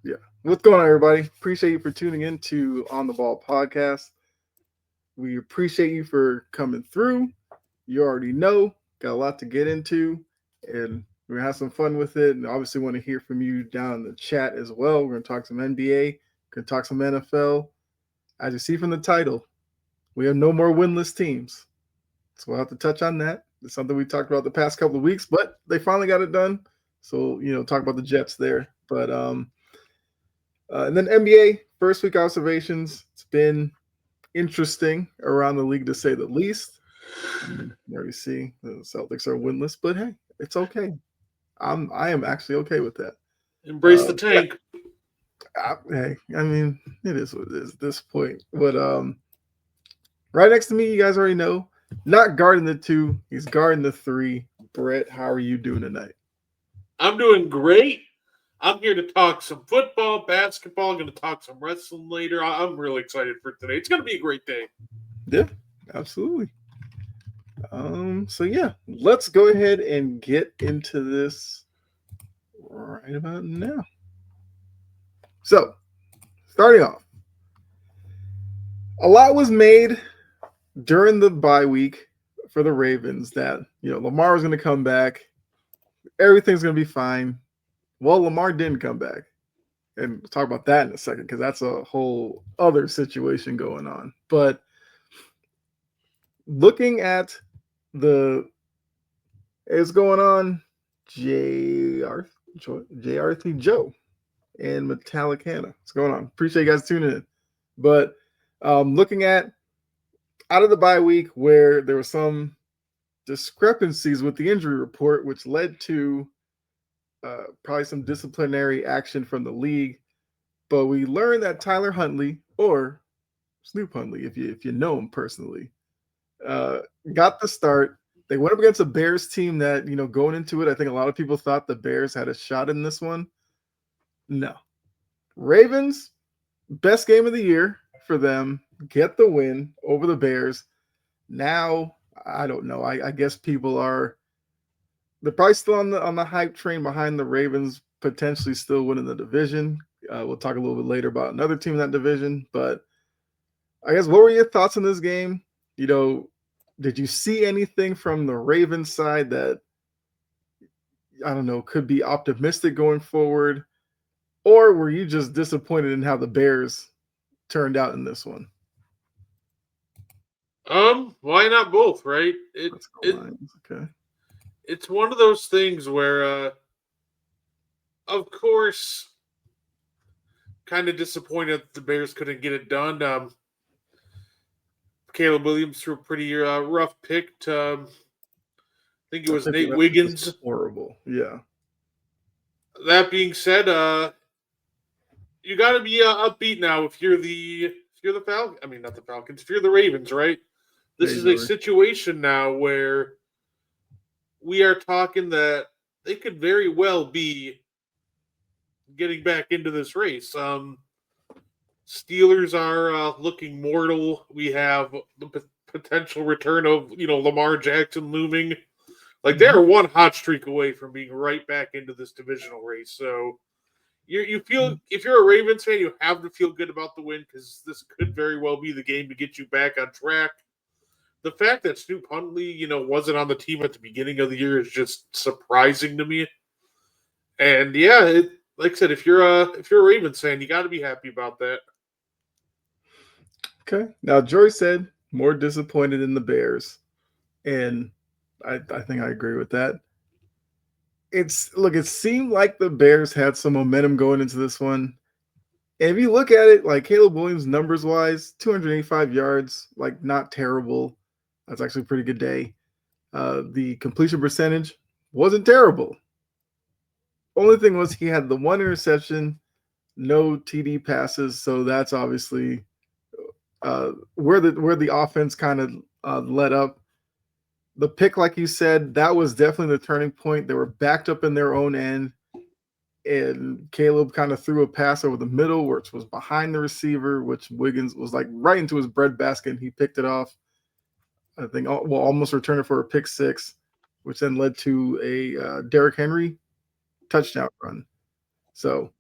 Yeah. What's going on, everybody? Appreciate you for tuning in to On the Ball podcast. We appreciate you for coming through. You already know, got a lot to get into, and we're gonna have some fun with it. And obviously, want to hear from you down in the chat as well. We're gonna talk some NBA, gonna talk some NFL. As you see from the title, we have no more winless teams, so we'll have to touch on that. It's something we talked about the past couple of weeks, but they finally got it done. So talk about the Jets there. But and then NBA first week observations. It's been interesting around the league to say the least. You already see the Celtics are winless, but hey, it's okay. I am actually okay with that. Embrace the Yeah, tank. hey, I mean it is what it is at this point. But right next to me, you guys already know, not guarding the two, he's guarding the three. Brett, how are you doing tonight? I'm doing great. I'm here to talk some football, basketball. I'm going to talk some wrestling later. I'm really excited for today. It's going to be a great day. Yeah, absolutely. So yeah, let's go ahead and get into this right about now. So, starting off, a lot was made during the bye week for the Ravens that, Lamar was going to come back, everything's going to be fine. Well, Lamar didn't come back. And we'll talk about that in a second because that's a whole other situation going on. But looking at the is going on, JRT Joe and Metallic Hannah. What's going on? Appreciate you guys tuning in. But looking at out of the bye week where there were some discrepancies with the injury report, which led to probably some disciplinary action from the league. But we learned that Tyler Huntley, or Snoop Huntley, if you know him personally, uh, got the start. They went up against a Bears team that, going into it, I think a lot of people thought the Bears had a shot in this one. No. Ravens, best game of the year for them, get the win over the Bears. Now, I don't know. I guess people are they're probably still on the hype train behind the Ravens potentially still winning the division. We'll talk a little bit later about another team in that division, but I guess what were your thoughts on this game? You know, did you see anything from the Ravens side that I don't know could be optimistic going forward, or were you just disappointed in how the Bears turned out in this one? Why not both, right? Let's go It Lions. Okay. it's one of those things where of course kind of disappointed that the Bears couldn't get it done. Caleb Williams threw a pretty rough pick to I think it I was think Nate that was Wiggins. horrible. Yeah. That being said, you got to be upbeat now if you're the Falcons. I mean, not the Falcons. If you're the Ravens, right? This Hey, is a Joey. situation now where we are talking that they could very well be getting back into this race. Steelers are looking mortal. We have the potential return of Lamar Jackson looming. Like Mm-hmm. they're one hot streak away from being right back into this divisional race. So you feel if you're a Ravens fan, you have to feel good about the win because this could very well be the game to get you back on track. The fact that Snoop Huntley, wasn't on the team at the beginning of the year is just surprising to me. And yeah, like I said, if you're a Ravens fan, you got to be happy about that. Okay. Now, Joey said more disappointed in the Bears, and I think I agree with that. It seemed like the Bears had some momentum going into this one. And if you look at it, like Caleb Williams numbers wise, 285 yards, like not terrible. That's actually a pretty good day. The completion percentage wasn't terrible. Only thing was he had the one interception, no TD passes, so that's obviously where the offense kind of let up. The pick, like you said, that was definitely the turning point. They were backed up in their own end, and Caleb kind of threw a pass over the middle, which was behind the receiver, which Wiggins was like right into his breadbasket, and he picked it off. I think, almost returned it for a pick six, which then led to a Derrick Henry touchdown run. So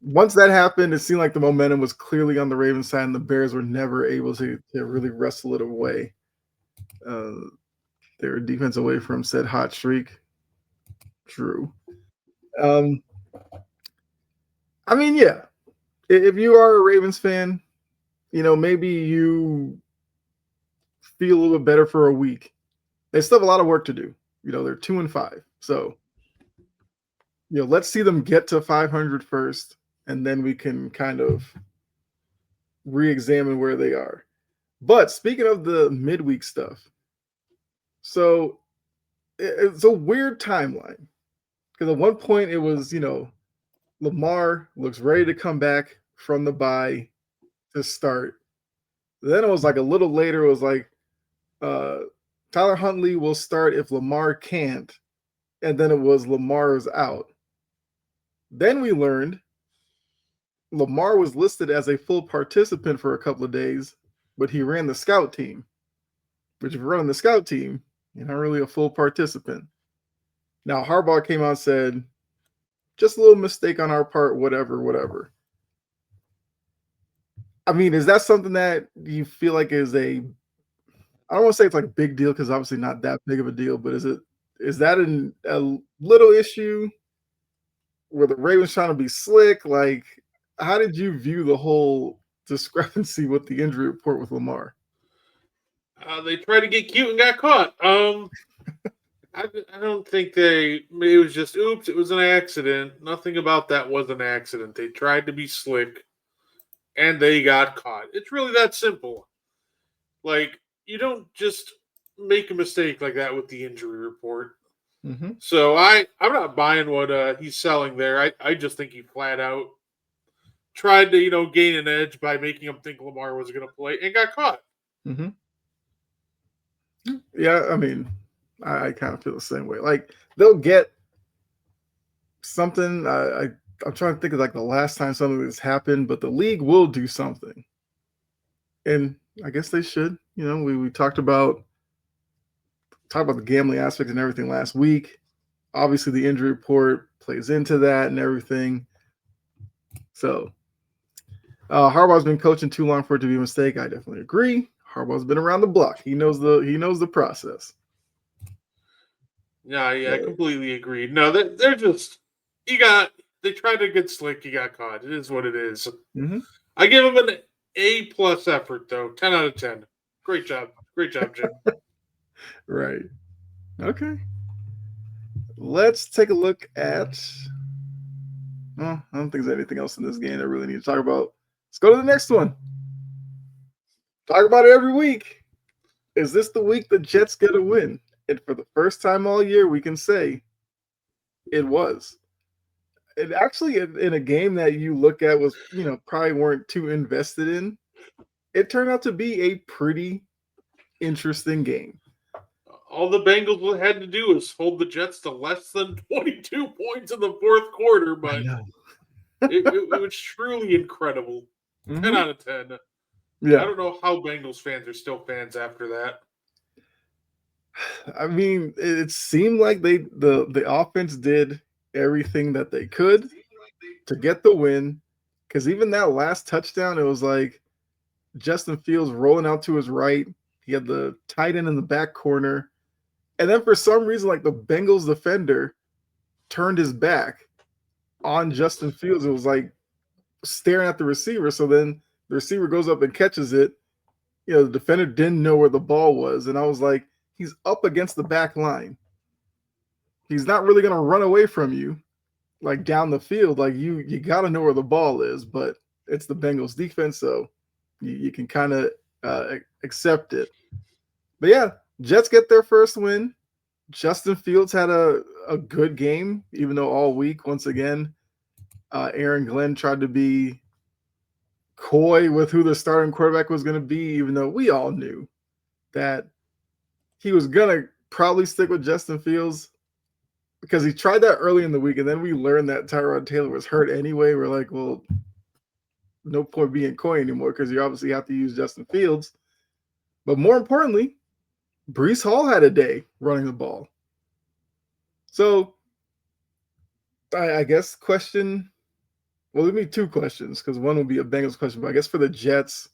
once that happened, it seemed like the momentum was clearly on the Ravens side, and the Bears were never able to really wrestle it away. Uh, they were defense away from said hot streak. True. Um, I mean, yeah, if you are a Ravens fan, maybe you feel a little bit better for a week. They still have a lot of work to do. They're 2-5, so let's see them get to 500 first, and then we can kind of re-examine where they are. But speaking of the midweek stuff, so it's a weird timeline because at one point it was, Lamar looks ready to come back from the bye to start. Then it was like a little later, it was like uh, Tyler Huntley will start if Lamar can't, and then it was Lamar's out. Then we learned Lamar was listed as a full participant for a couple of days, but he ran the scout team. Which if you're running the scout team, you're not really a full participant. Now Harbaugh came out and said, just a little mistake on our part, whatever. I mean, is that something that you feel like is I don't want to say it's like a big deal because obviously not that big of a deal, but is that a little issue where the Ravens trying to be slick? Like, how did you view the whole discrepancy with the injury report with Lamar? They tried to get cute and got caught. I don't think it was just, oops, it was an accident. Nothing about that was an accident. They tried to be slick and they got caught. It's really that simple. Like, you don't just make a mistake like that with the injury report. Mm-hmm. So I'm not buying what he's selling there. I just think he flat out tried to, gain an edge by making him think Lamar was going to play and got caught. Mm-hmm. Yeah, I mean, I kind of feel the same way. Like they'll get something. I'm trying to think of like the last time something like this happened, but the league will do something, and I guess they should. We talked about the gambling aspect and everything last week. Obviously, the injury report plays into that and everything. So, Harbaugh's been coaching too long for it to be a mistake. I definitely agree. Harbaugh's been around the block. He knows the process. Yeah, I completely agree. No, they're just they tried to get slick. You got caught. It is what it is. Mm-hmm. I give him an A+ effort though. 10 out of 10. Great job, Jim. Right. Okay. Let's take a look at. Well, I don't think there's anything else in this game that I really need to talk about. Let's go to the next one. Talk about it every week. Is this the week the Jets get a win? And for the first time all year, we can say it was. It actually, in a game that you look at was, probably weren't too invested in, it turned out to be a pretty interesting game. All the Bengals had to do was hold the Jets to less than 22 points in the fourth quarter, but it was truly incredible. Mm-hmm. 10 out of 10. Yeah. I don't know how Bengals fans are still fans after that. I mean, it seemed like the offense did everything that they could to get the win. Because even that last touchdown, it was like Justin Fields rolling out to his right. He had the tight end in the back corner. And then for some reason, like the Bengals defender turned his back on Justin Fields. It was like staring at the receiver. So then the receiver goes up and catches it. The defender didn't know where the ball was. And I was like, he's up against the back line. He's not really going to run away from you, like down the field. Like you got to know where the ball is, but it's the Bengals defense. So you can kind of accept it. But yeah, Jets get their first win. Justin Fields had a good game, even though all week, once again, Aaron Glenn tried to be coy with who the starting quarterback was going to be, even though we all knew that he was going to probably stick with Justin Fields because he tried that early in the week, and then we learned that Tyrod Taylor was hurt anyway. We're like, well, no point being coy anymore because you obviously have to use Justin Fields. But more importantly, Breece Hall had a day running the ball. So I guess question, Well, let me two questions because one will be a Bengals question, but I guess for the Jets,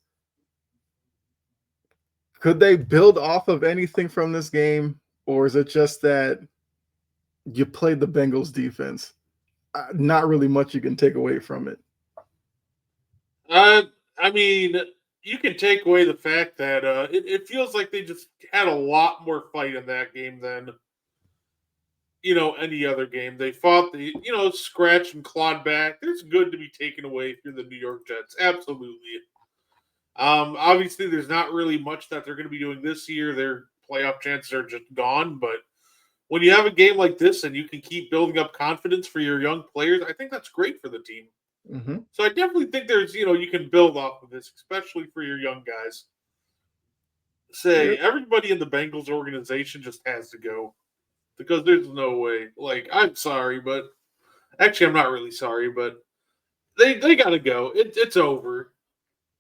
could they build off of anything from this game, or is it just that you played the Bengals defense? Not really much you can take away from it. Uh, I mean, you can take away the fact that it feels like they just had a lot more fight in that game than any other game. They fought the scratch and clawed back. There's good to be taken away if you're the New York Jets. Absolutely. Obviously, there's not really much that they're going to be doing this year. Their playoff chances are just gone. But when you have a game like this and you can keep building up confidence for your young players, I think that's great for the team. Mm-hmm. So I definitely think there's you can build off of this, especially for your young guys. Say Yep. everybody in the Bengals organization just has to go because there's no way. Like I'm sorry, but actually I'm not really sorry, but they got to go. It's over.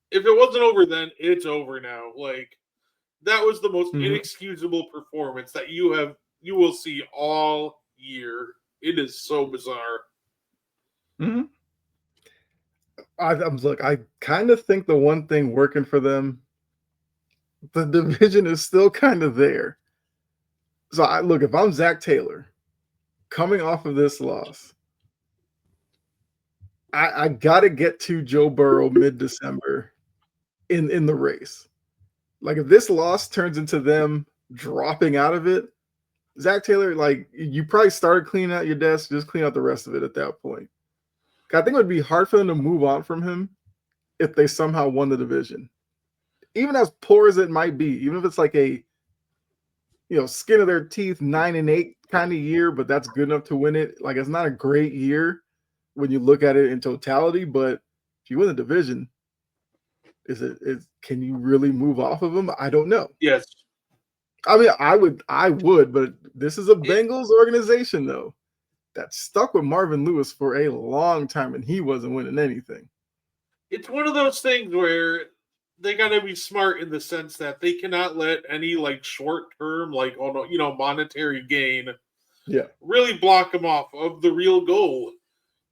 If it wasn't over then, it's over now. Like that was the most Mm-hmm. inexcusable performance that you will see all year. It is so bizarre. Mm-hmm. Look, I kind of think the one thing working for them, the division is still kind of there. So I look, if I'm Zach Taylor coming off of this loss, I gotta get to Joe Burrow mid-December in the race. Like if this loss turns into them dropping out of it, Zach Taylor, like you probably started cleaning out your desk, just clean out the rest of it at that point. I think it would be hard for them to move on from him if they somehow won the division. Even as poor as it might be, even if it's like a skin of their teeth 9-8 kind of year, but that's good enough to win it. Like it's not a great year when you look at it in totality, but if you win the division, can you really move off of them? I don't know. Yes. I mean, I would, but this is a It, Bengals organization though that stuck with Marvin Lewis for a long time, and he wasn't winning anything. it's one of those things where they got to be smart in the sense that they cannot let any like short term like monetary gain Yeah. really block them off of the real goal.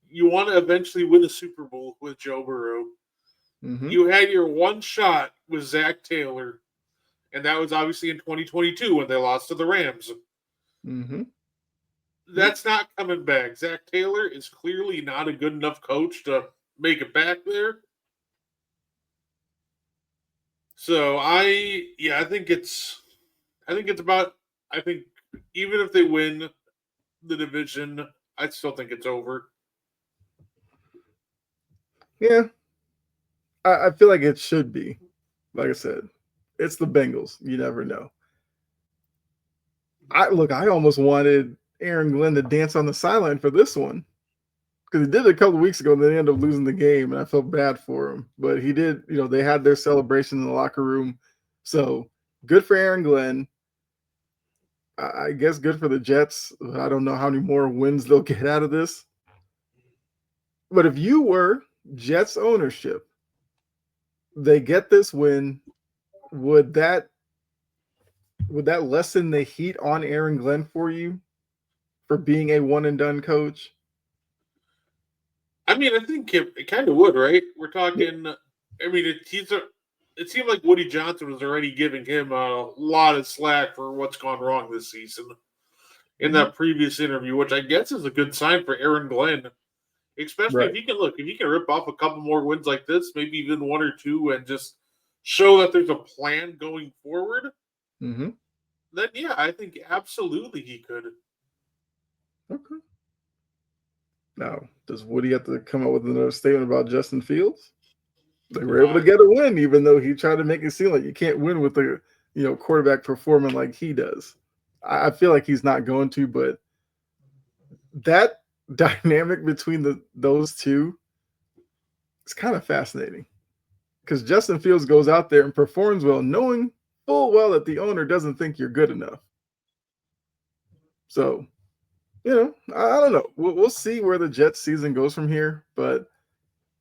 You want to eventually win the Super Bowl with Joe Burrow. Mm-hmm. You had your one shot with Zach Taylor, and that was obviously in 2022 when they lost to the Rams. Mm-hmm. That's not coming back. Zach Taylor is clearly not a good enough coach to make it back there. So I think it's about I think even if they win the division, I still think it's over. Yeah. I feel like it should be. Like I said, it's the Bengals. You never know. I almost wanted Aaron Glenn to dance on the sideline for this one because he did it a couple of weeks ago and then he ended up losing the game, and I felt bad for him. But he did, they had their celebration in the locker room. So good for Aaron Glenn. I guess good for the Jets. I don't know how many more wins they'll get out of this. But if you were Jets ownership, they get this win. Would that lessen the heat on Aaron Glenn for you for being a one and done coach? I mean, I think it kind of would, right? We're talking. I mean, it seemed like Woody Johnson was already giving him a lot of slack for what's gone wrong this season in Mm-hmm. that previous interview, which I guess is a good sign for Aaron Glenn. Especially Right. if he can rip off a couple more wins like this, maybe even one or two, and just show that there's a plan going forward, Mm-hmm. then yeah, I think absolutely he could. Okay. Now, does Woody have to come up with another statement about Justin Fields? They were able to Uh, get a win, even though he tried to make it seem like you can't win with a quarterback performing like he does. I feel like he's not going to, but that dynamic between those two is kind of fascinating because Justin Fields goes out there and performs well, knowing full well that the owner doesn't think you're good enough. So, I don't know. We'll see where the Jets season goes from here, but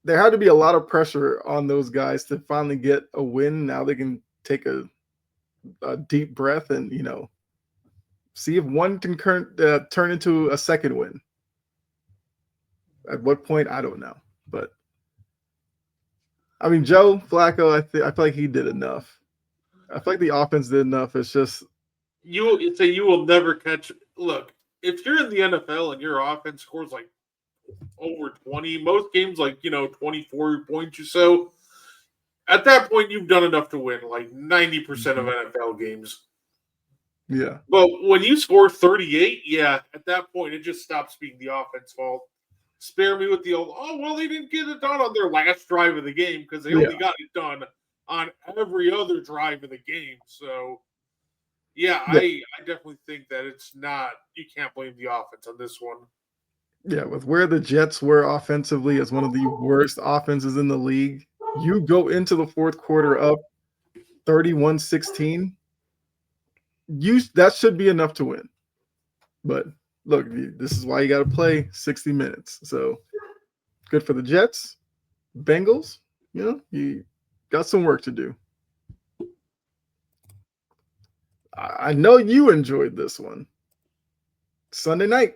there had to be a lot of pressure on those guys to finally get a win. Now they can take a deep breath and see if one can turn into a second win. At what point, I don't know. But I mean, Joe Flacco, I feel like he did enough. I feel like the offense did enough. It's just You will never catch. Look, if you're in the NFL and your offense scores like over 20, most games like 24 points or so. At that point, you've done enough to win like 90% of NFL games. yeah, But when you score 38, yeah, at that point, it just stops being the offense fault. Spare me with the old, oh, well, they didn't get it done on their last drive of the game because they only got it done on every other drive of the game. So, yeah, yeah, I definitely think that it's not, you can't blame the offense on this one. yeah. With where the Jets were offensively as one of the worst offenses in the league, you go into the fourth quarter up 31-16. That should be enough to win. But look, this is why you got to play 60 minutes. So good for the Jets, Bengals. You got some work to do. I know you enjoyed this one. Sunday night,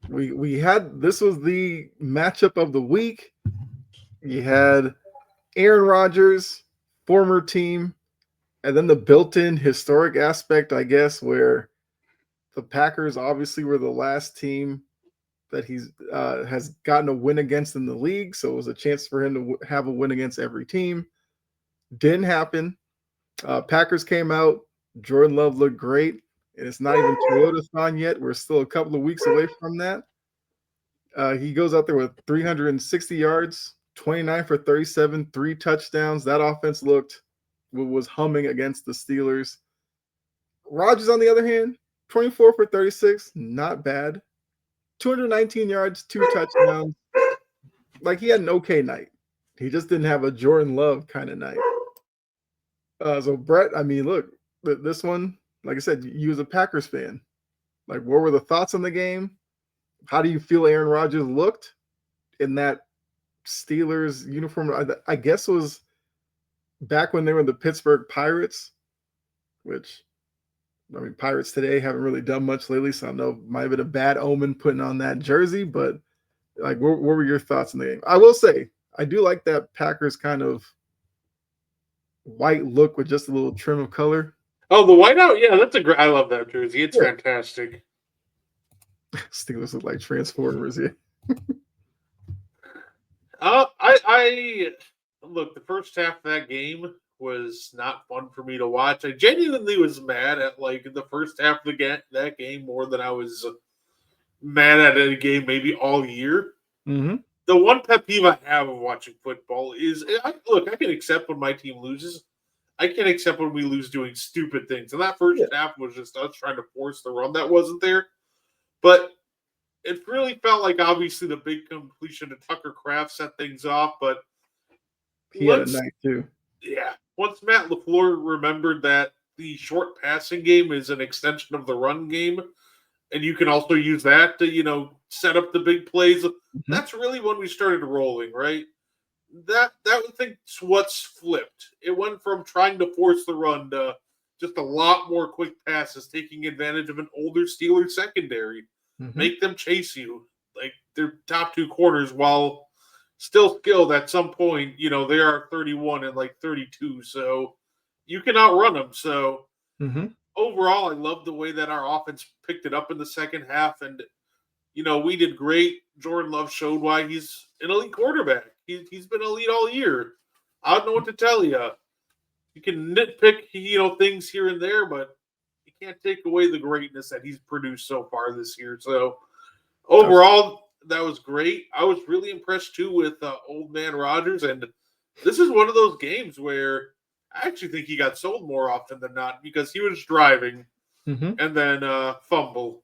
we had this was the matchup of the week. You had Aaron Rodgers, former team, and then the built-in historic aspect, I guess, where the Packers obviously were the last team that he's has gotten a win against in the league. So it was a chance for him to have a win against every team. Didn't happen. Packers came out. Jordan Love looked great. And it's not even Toyotathon yet. We're still a couple of weeks away from that. He goes out there with 360 yards, 29 for 37, 3 touchdowns. That offense was humming against the Steelers. Rodgers, on the other hand, 24 for 36, not bad. 219 yards, 2 touchdowns. Like, he had an okay night. He just didn't have a Jordan Love kind of night. So Brett, I mean, look, this one, like I said, you as a Packers fan, like, what were the thoughts on the game? How do you feel Aaron Rodgers looked in that Steelers uniform? I guess it was back when they were the Pittsburgh Pirates, which, I mean, Pirates today haven't really done much lately, so I know it might have been a bad omen putting on that jersey, but like, what were your thoughts on the game? I will say, I do like that Packers kind of white look with just a little trim of color. Oh, the whiteout? Yeah, that's a great. I love that jersey. It's fantastic. Steelers look like Transformers, yeah. I look. The first half of that game was not fun for me to watch. I genuinely was mad at like the first half of that game more than I was mad at a game maybe all year. Mm-hmm. The one pet peeve I have of watching football is, I can accept when my team loses. I can accept when we lose doing stupid things. And that first half was just us trying to force the run that wasn't there. But it really felt like obviously the big completion to Tucker Kraft set things off. But he had a night too. Yeah. Once Matt LaFleur remembered that the short passing game is an extension of the run game, and you can also use that to, set up the big plays. Mm-hmm. That's really when we started rolling, right? That I think's what's flipped. It went from trying to force the run to just a lot more quick passes, taking advantage of an older Steelers secondary. Mm-hmm. Make them chase you like their top 2 corners, while still skilled at some point. They are 31 and like 32, so you can outrun them. So overall, I love the way that our offense picked it up in the second half, and we did great. Jordan Love showed why he's an elite quarterback. He's been elite all year. I don't know what to tell you. You can nitpick, things here and there, but you can't take away the greatness that he's produced so far this year. So overall, that was great. I was really impressed too with old man Rodgers, and this is one of those games where I actually think he got sold more often than not, because he was driving and then fumble.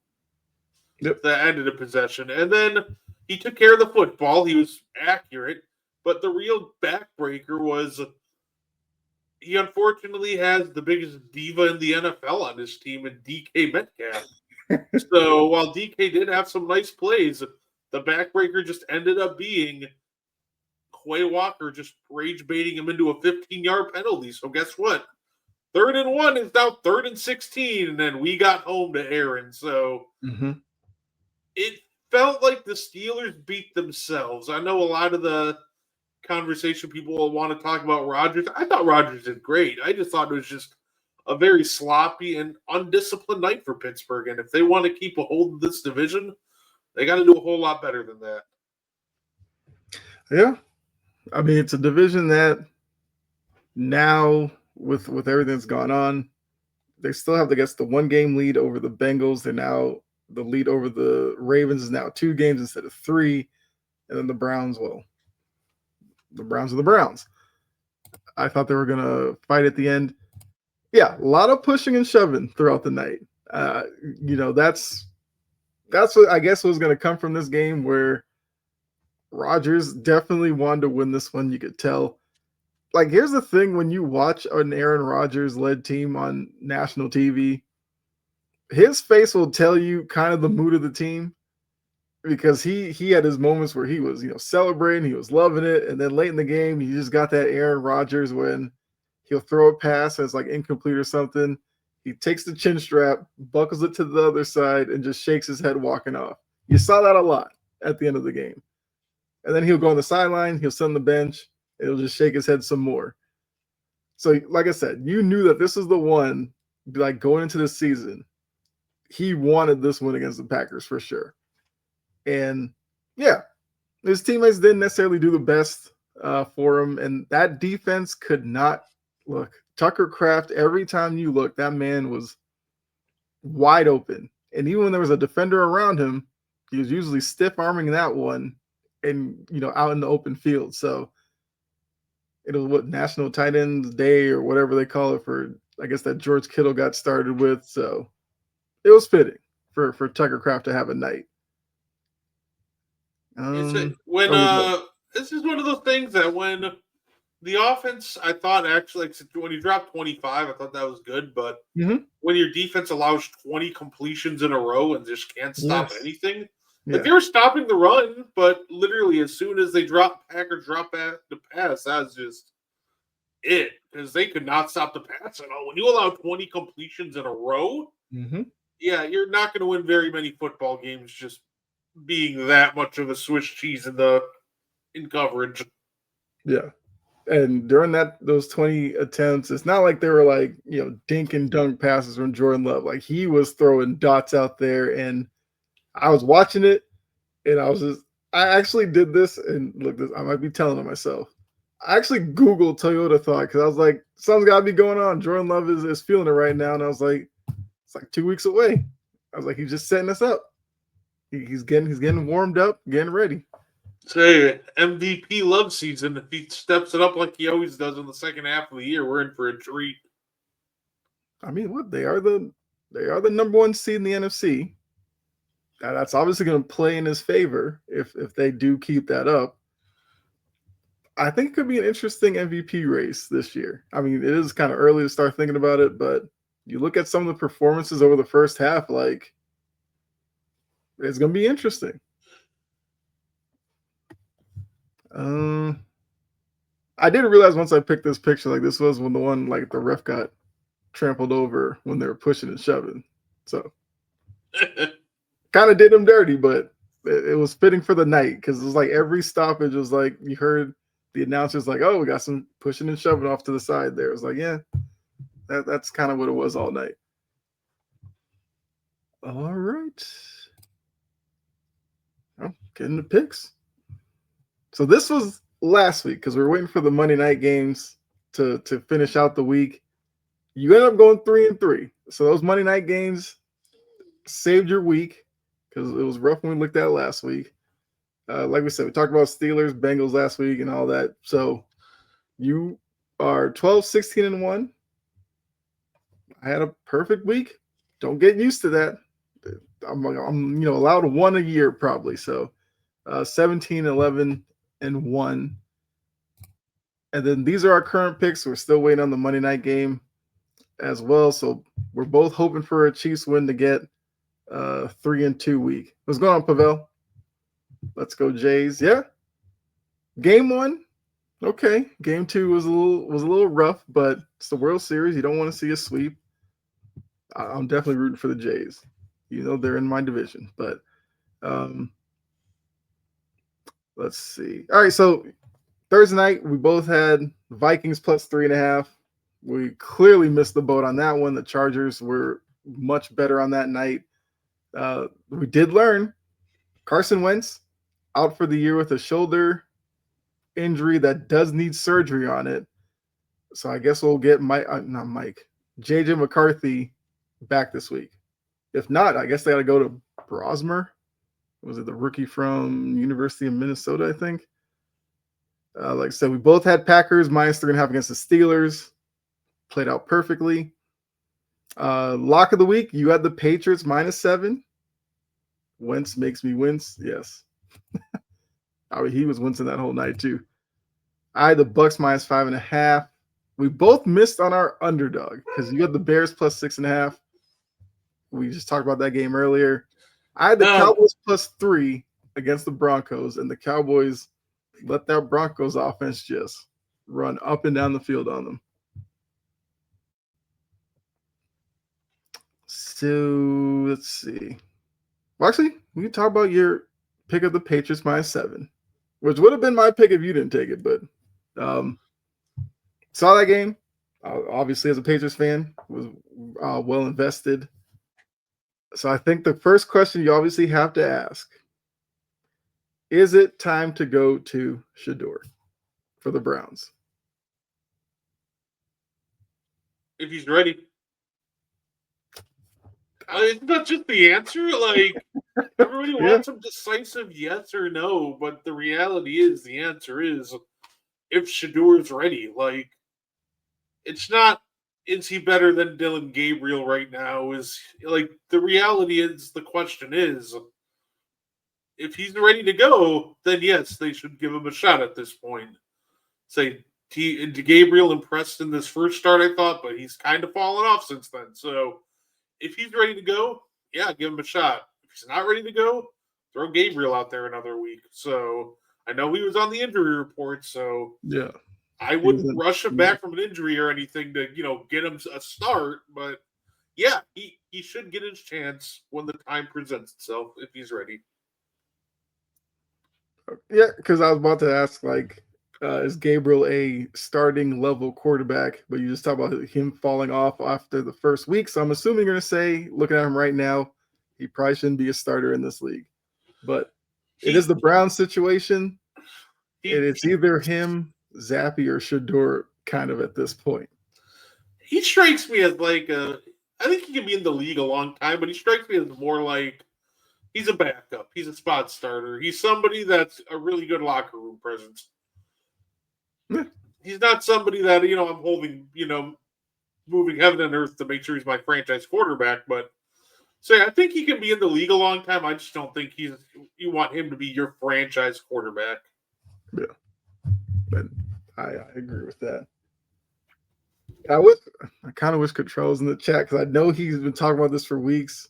Yep. That ended a possession. And then he took care of the football. He was accurate. But the real backbreaker was he unfortunately has the biggest diva in the NFL on his team in DK Metcalf. So while DK did have some nice plays, the backbreaker just ended up being Quay Walker just rage baiting him into a 15-yard penalty. So guess what? 3rd and 1 is now 3rd and 16, and then we got home to Aaron. So it felt like the Steelers beat themselves. I know a lot of the conversation people will want to talk about Rodgers. I thought Rodgers did great. I just thought it was just a very sloppy and undisciplined night for Pittsburgh. And if they want to keep a hold of this division, they got to do a whole lot better than that. Yeah. I mean, it's a division that now, with everything that's gone on, they still have, I guess, the 1 game lead over the Bengals. They're now the lead over the Ravens is now 2 games instead of 3. And then the Browns, well, the Browns are the Browns. I thought they were going to fight at the end. Yeah, a lot of pushing and shoving throughout the night. That's what I guess was going to come from this game, where Rodgers definitely wanted to win this one. You could tell. Like, here's the thing: when you watch an Aaron Rodgers led team on national TV, his face will tell you kind of the mood of the team, because he had his moments where he was, celebrating, he was loving it, and then late in the game, you just got that Aaron Rodgers when he'll throw a pass that's like incomplete or something. He takes the chin strap, buckles it to the other side, and just shakes his head walking off. You saw that a lot at the end of the game. And then he'll go on the sideline, he'll sit on the bench, and he'll just shake his head some more. So, like I said, you knew that this is the one, like, going into this season, he wanted this one against the Packers for sure. And yeah, his teammates didn't necessarily do the best for him. And that defense could not look. Tucker Kraft, every time you look, that man was wide open. And even when there was a defender around him, he was usually stiff arming that one and, out in the open field. So it was what, National Tight Ends Day or whatever they call it, for, I guess, that George Kittle got started with. So it was fitting for Tucker Kraft to have a night. This is one of those things that when the offense, I thought actually, like, when you dropped 25, I thought that was good. But when your defense allows 20 completions in a row and just can't stop anything, like, they were stopping the run, but literally as soon as they Packers drop back the pass, that's just it, because they could not stop the pass at all. When you allow 20 completions in a row, yeah, you're not going to win very many football games just being that much of a Swiss cheese in coverage. Yeah. And during those 20 attempts, it's not like they were like, dink and dunk passes from Jordan Love. Like, he was throwing dots out there, and I was watching it, and I actually did this, and look, I might be telling on myself. I actually Googled Toyota Thought, because I was like, something's got to be going on. Jordan Love is feeling it right now. And I was like, it's like 2 weeks away. I was like, he's just setting us up. He's getting warmed up, getting ready. Say MVP love season. If he steps it up like he always does in the second half of the year, we're in for a treat. I mean, what, they are the number 1 seed in the NFC. That's obviously going to play in his favor if they do keep that up. I think it could be an interesting MVP race this year. I mean, it is kind of early to start thinking about it, but you look at some of the performances over the first half, like, it's going to be interesting. I didn't realize once I picked this picture, like, this was when the one, like, the ref got trampled over when they were pushing and shoving. So kind of did him dirty, but it was fitting for the night, because it was like every stoppage was like, you heard the announcers like, oh, we got some pushing and shoving off to the side there. It was like, yeah, that's kind of what it was all night. All right. I'm getting the picks. So this was last week, because we were waiting for the Monday night games to finish out the week. You ended up going 3-3. So those Monday night games saved your week, because it was rough when we looked at it last week. Like we said, we talked about Steelers, Bengals last week and all that. So you are 12-16-1. I had a perfect week. Don't get used to that. I'm allowed 1 a year probably. So 17-11-1. And then these are our current picks. We're still waiting on the Monday night game as well. So we're both hoping for a Chiefs win to get 3-2 week. What's going on, Pavel? Let's go Jays. Yeah. Game 1. Okay. Game 2 was a little rough, but it's the World Series. You don't want to see a sweep. I'm definitely rooting for the Jays. They're in my division. But let's see. All right, so Thursday night, we both had Vikings plus 3.5. We clearly missed the boat on that one. The Chargers were much better on that night. We did learn Carson Wentz out for the year with a shoulder injury that does need surgery on it. So I guess we'll get JJ McCarthy back this week. If not, I guess they got to go to Brosmer. Was it the rookie from University of Minnesota, I think? Like I said, we both had Packers minus 3.5 against the Steelers. Played out perfectly. Lock of the week, you had the Patriots minus 7. Wentz makes me wince. Yes. I mean, he was wincing that whole night too. I had the Bucks minus 5.5. We both missed on our underdog because you had the Bears plus 6.5. We just talked about that game earlier. I had the Cowboys plus 3 against the Broncos, and the Cowboys let that Broncos offense just run up and down the field on them. So let's see. Well, actually, we can talk about your pick of the Patriots minus 7, which would have been my pick if you didn't take it, but saw that game. Obviously, as a Patriots fan, was well invested. So I think the first question you obviously have to ask, is it time to go to Shedeur for the Browns? If he's ready. It's not just the answer. Like, everybody wants a decisive yes or no, but the reality is the answer is if Shedeur is ready. Like, it's not, is he better than Dylan Gabriel right now? Is, like, the reality is, the question is, if he's ready to go, then yes, they should give him a shot at this point. Say, Gabriel impressed in this first start, I thought, but he's kind of fallen off since then. So, if he's ready to go, yeah, give him a shot. If he's not ready to go, throw Gabriel out there another week. So I know he was on the injury report, so yeah, I wouldn't rush him back from an injury or anything to, get him a start. But yeah, he should get his chance when the time presents itself if he's ready. Yeah, because I was about to ask, like, is Gabriel a starting level quarterback? But you just talk about him falling off after the first week. So I'm assuming you're going to say, looking at him right now, he probably shouldn't be a starter in this league. But it is the Browns situation. It's either him, Zappy, or Shedeur kind of at this point. He strikes me as like I think he can be in the league a long time, but he strikes me as more like he's a backup. He's a spot starter. He's somebody that's a really good locker room presence. Yeah. He's not somebody that, I'm holding, moving heaven and earth to make sure he's my franchise quarterback. But I think he can be in the league a long time. I just don't think you want him to be your franchise quarterback. Yeah. But I agree with that. I kind of wish Control was in the chat because I know he's been talking about this for weeks.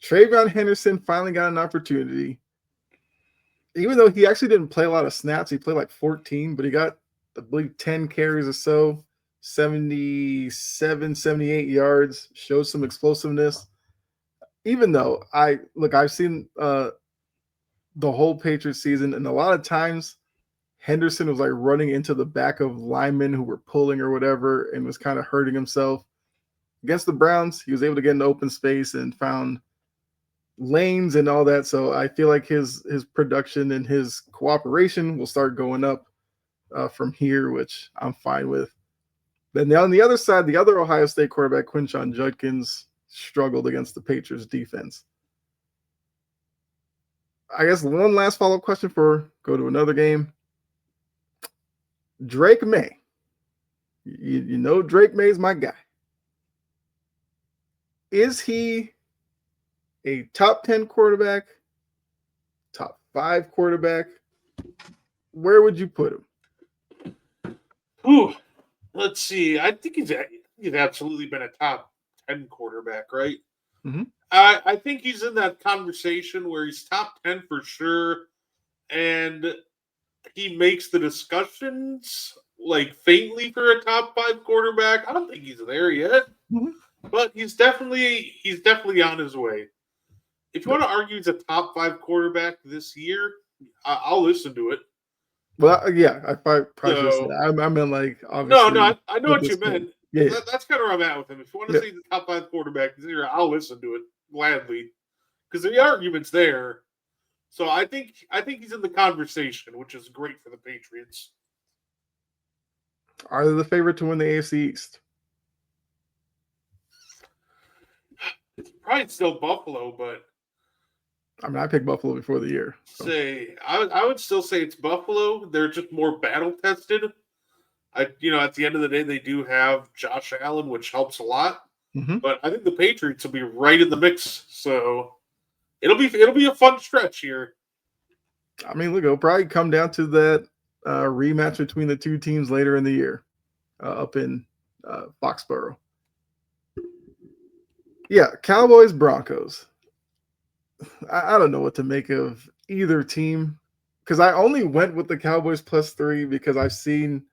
Travion Henderson finally got an opportunity. Even though he actually didn't play a lot of snaps, he played like 14, but he got, I believe, 10 carries or so, 77, 78 yards, showed some explosiveness. Even though I've seen the whole Patriots season, and a lot of times Henderson was like running into the back of linemen who were pulling or whatever and was kind of hurting himself. Against the Browns, he was able to get into open space and found lanes and all that. So I feel like his production and his cooperation will start going up from here, which I'm fine with. Then on the other side, the other Ohio State quarterback, Quinshon Judkins, struggled against the Patriots defense. I guess one last follow-up question before go to another game. Drake May. You know Drake May is my guy. Is he a top 10 quarterback, top 5 quarterback? Where would you put him? Ooh, let's see. I think he's absolutely been a top 10 quarterback, right? Mm-hmm. I think he's in that conversation where he's top 10 for sure, and he makes the discussions like faintly for a top 5 quarterback. I don't think he's there yet, but he's definitely on his way. If you want to argue he's a top 5 quarterback this year, I'll listen to it. Well, yeah, I probably should have said So that. I meant like no, no, obviously I know with what you this win. meant. Yeah, yeah, That's kind of where I'm at with him. If you want to yeah. see the top five quarterback, I'll listen to it gladly because the argument's there. So I think he's in the conversation, which is great for the Patriots. Are they the favorite to win the AFC East? Probably still Buffalo, but I mean, I picked Buffalo before the year. So. I would still say it's Buffalo. They're just more battle tested. At the end of the day, they do have Josh Allen, which helps a lot. Mm-hmm. But I think the Patriots will be right in the mix. So it'll be a fun stretch here. I mean, look, it'll probably come down to that rematch between the two teams later in the year up in Foxborough. Yeah, Cowboys, Broncos. I don't know what to make of either team because I only went with the Cowboys +3 because I've seen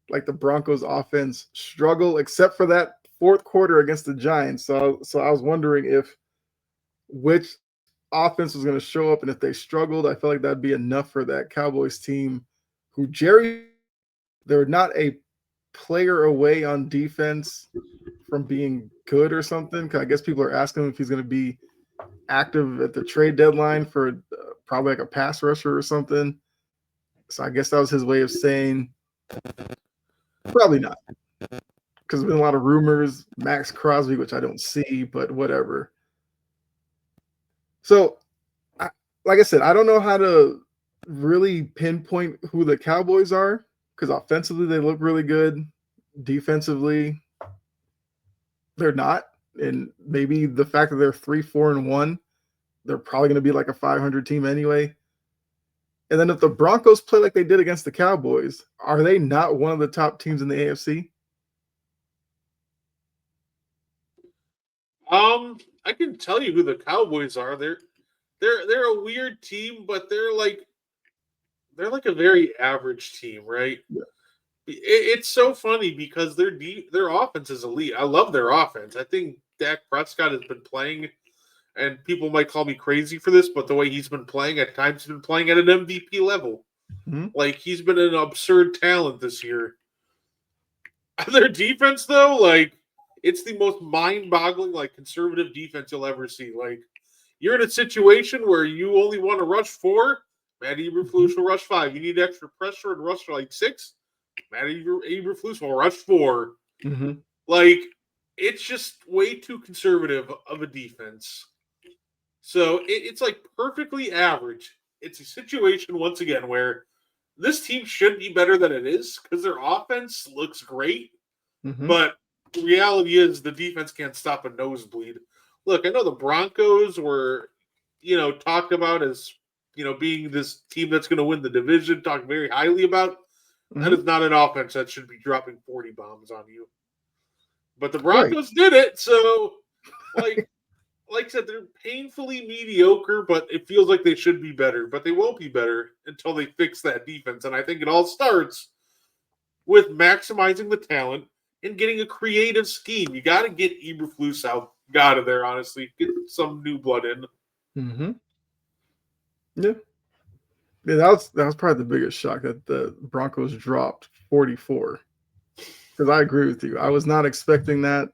like the Broncos offense struggle except for that fourth quarter against the Giants. So I was wondering if which offense was going to show up and if they struggled, I felt like that'd be enough for that Cowboys team who they're not a player away on defense from being good or something. 'Cause I guess people are asking him if he's going to be active at the trade deadline for probably like a pass rusher or something. So I guess that was his way of saying probably not, because there's been a lot of rumors. Max Crosby, which I don't see, but whatever. So, like I said, I don't know how to really pinpoint who the Cowboys are because offensively they look really good. Defensively, they're not. And maybe the fact that they're 3-4-1, they're probably going to be like a 500 team anyway. And then if the Broncos play like they did against the Cowboys, are they not one of the top teams in the AFC? I can tell you who the Cowboys are. They're a weird team, but they're like a very average team, right? Yeah. It's so funny because their offense is elite. I love their offense. I think Dak Prescott has been playing, and people might call me crazy for this, but the way he's been playing at times, he's been playing at an MVP level. Mm-hmm. Like he's been an absurd talent this year. Their defense, though, like it's the most mind-boggling, like conservative defense you'll ever see. Like you're in a situation where you only want to rush four, Matt Eberflus will rush five. You need extra pressure and rush for like six, Matt Eberflus will rush four. Mm-hmm. Like it's just way too conservative of a defense. So it's like perfectly average. It's a situation once again where this team should be better than it is because their offense looks great, Mm-hmm. but the reality is the defense can't stop a nosebleed. Look, I know the Broncos were, talked about as, being this team that's going to win the division, talked very highly about. That Mm-hmm. is not an offense that should be dropping 40 bombs on you. But the Right. Broncos did it, so like I said, they're painfully mediocre, but it feels like they should be better. But they won't be better until they fix that defense. And I think it all starts with maximizing the talent and getting a creative scheme. You got to get Eberflus out of there, honestly. Get some new blood in. Mm-hmm. Yeah. Yeah, that was probably the biggest shock that the Broncos dropped 44. Because I agree with you. I was not expecting that.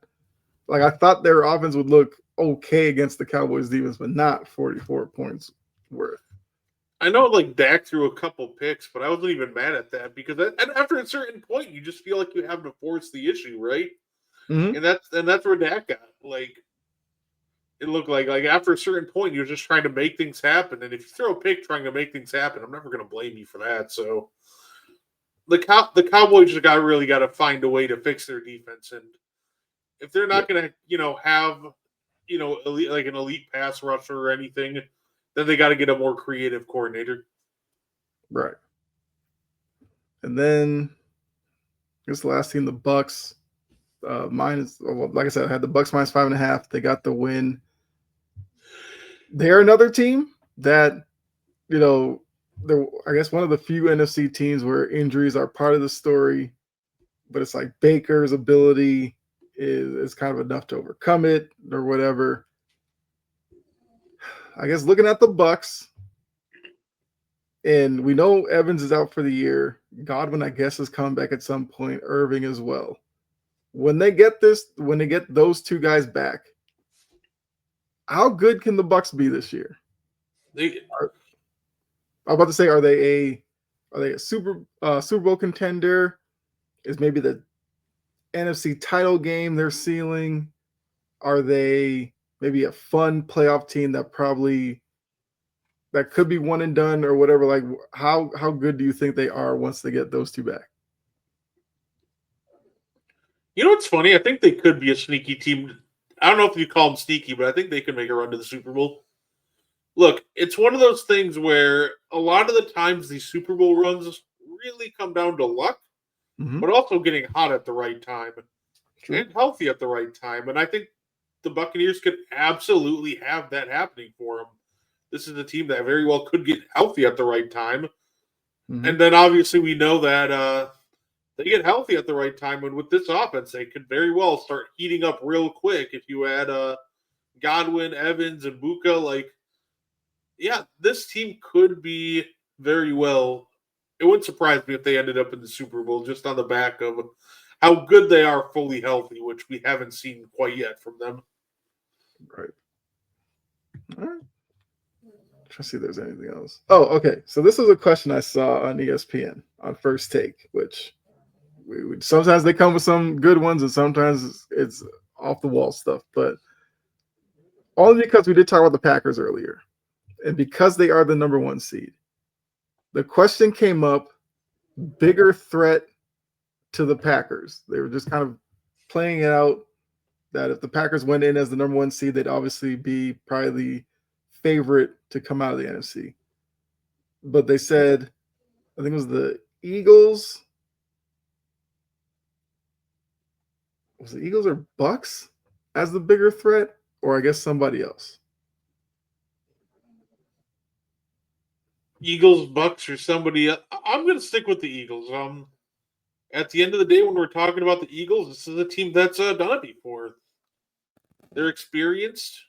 Like I thought their offense would look okay against the Cowboys defense, but not 44 points worth. I know, like Dak threw a couple picks, but I wasn't even mad at that because after a certain point, you just feel like you have to force the issue, right? Mm-hmm. And that's where Dak got. Like it looked like after a certain point, you're just trying to make things happen. And if you throw a pick trying to make things happen, I'm never going to blame you for that. So the Cowboys just really got to find a way to fix their defense, and if they're Yeah. not going to have like an elite pass rusher or anything, then they got to get a more creative coordinator. Right. And then I guess the last team, the Bucks. Well, like I said, I had the Bucks -5.5. They got the win. They're another team that, you know, they're I guess one of the few NFC teams where injuries are part of the story, but it's like Baker's ability is kind of enough to overcome it or whatever. I guess looking at the Bucks, And we know Evans is out for the year. Godwin, I guess, is coming back at some point. Irving as well. When they get those two guys back, how good can the Bucks be this year? I'm about to say, are they a Super Bowl contender? Is maybe the NFC title game their ceiling? Are they maybe a fun playoff team that could be one and done or whatever? Like, how good do you think they are once they get those two back? You know what's funny? I think they could be a sneaky team. I don't know if you call them sneaky, but I think they could make a run to the Super Bowl. Look, it's one of those things where a lot of the times these Super Bowl runs really come down to luck, but also getting hot at the right time and healthy at the right time. And I think the Buccaneers could absolutely have that happening for them. This is a team that very well could get healthy at the right time. And then obviously we know that they get healthy at the right time. And with this offense, they could very well start heating up real quick. If you add Godwin, Evans, and Buka, like, yeah, this team could be very well. It wouldn't surprise me if they ended up in the Super Bowl just on the back of how good they are fully healthy, which we haven't seen quite yet from them. Right. All right. Try to see if there's anything else. Oh, okay. So this is a question I saw on ESPN on First Take, which sometimes they come with some good ones and sometimes it's off the wall stuff. But only because we did talk about the Packers earlier, and because they are the number one seed, the question came up: bigger threat to the Packers. They were just kind of playing it out that if the Packers went in as the number one seed, they'd obviously be probably the favorite to come out of the NFC. But they said, I think it was the Eagles. Was it Eagles or Bucks as the bigger threat? Or I guess somebody else. Eagles, Bucks, or somebody else. I'm going to stick with the Eagles. At the end of the day, when we're talking about the Eagles, this is a team that's done it before. They're experienced,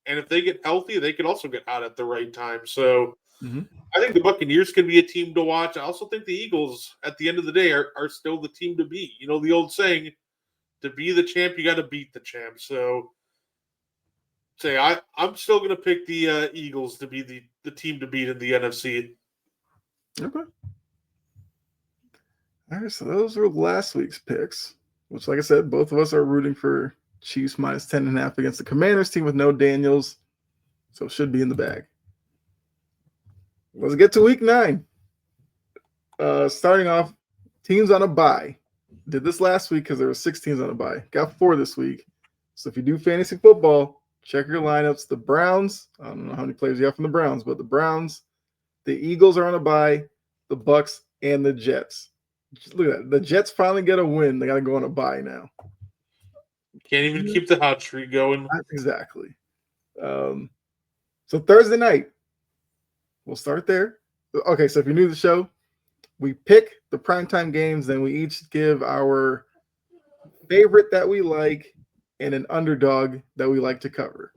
and if they get healthy, they can also get hot at the right time. So I think the Buccaneers can be a team to watch. I also think the Eagles, at the end of the day, are still the team to beat. You know, the old saying, to be the champ, you got to beat the champ. So I'm still going to pick the Eagles to be the team to beat in the NFC. Okay. All right, so those were last week's picks, which, like I said, both of us are rooting for Chiefs minus 10.5 against the Commanders team with no Daniels, so it should be in the bag. Let's get to week 9. Starting off, teams on a bye. Did this last week because there were 6 teams on a bye. Got 4 this week. So if you do fantasy football, check your lineups. The Browns, I don't know how many players you have from the Browns, but the Browns, the Eagles are on a bye, the Bucks, and the Jets. Just look at that. The Jets finally get a win. They got to go on a bye now. Can't even keep the hot streak going. Exactly. So Thursday night, we'll start there. Okay, so if you're new to the show, we pick the primetime games, then we each give our favorite that we like and an underdog that we like to cover.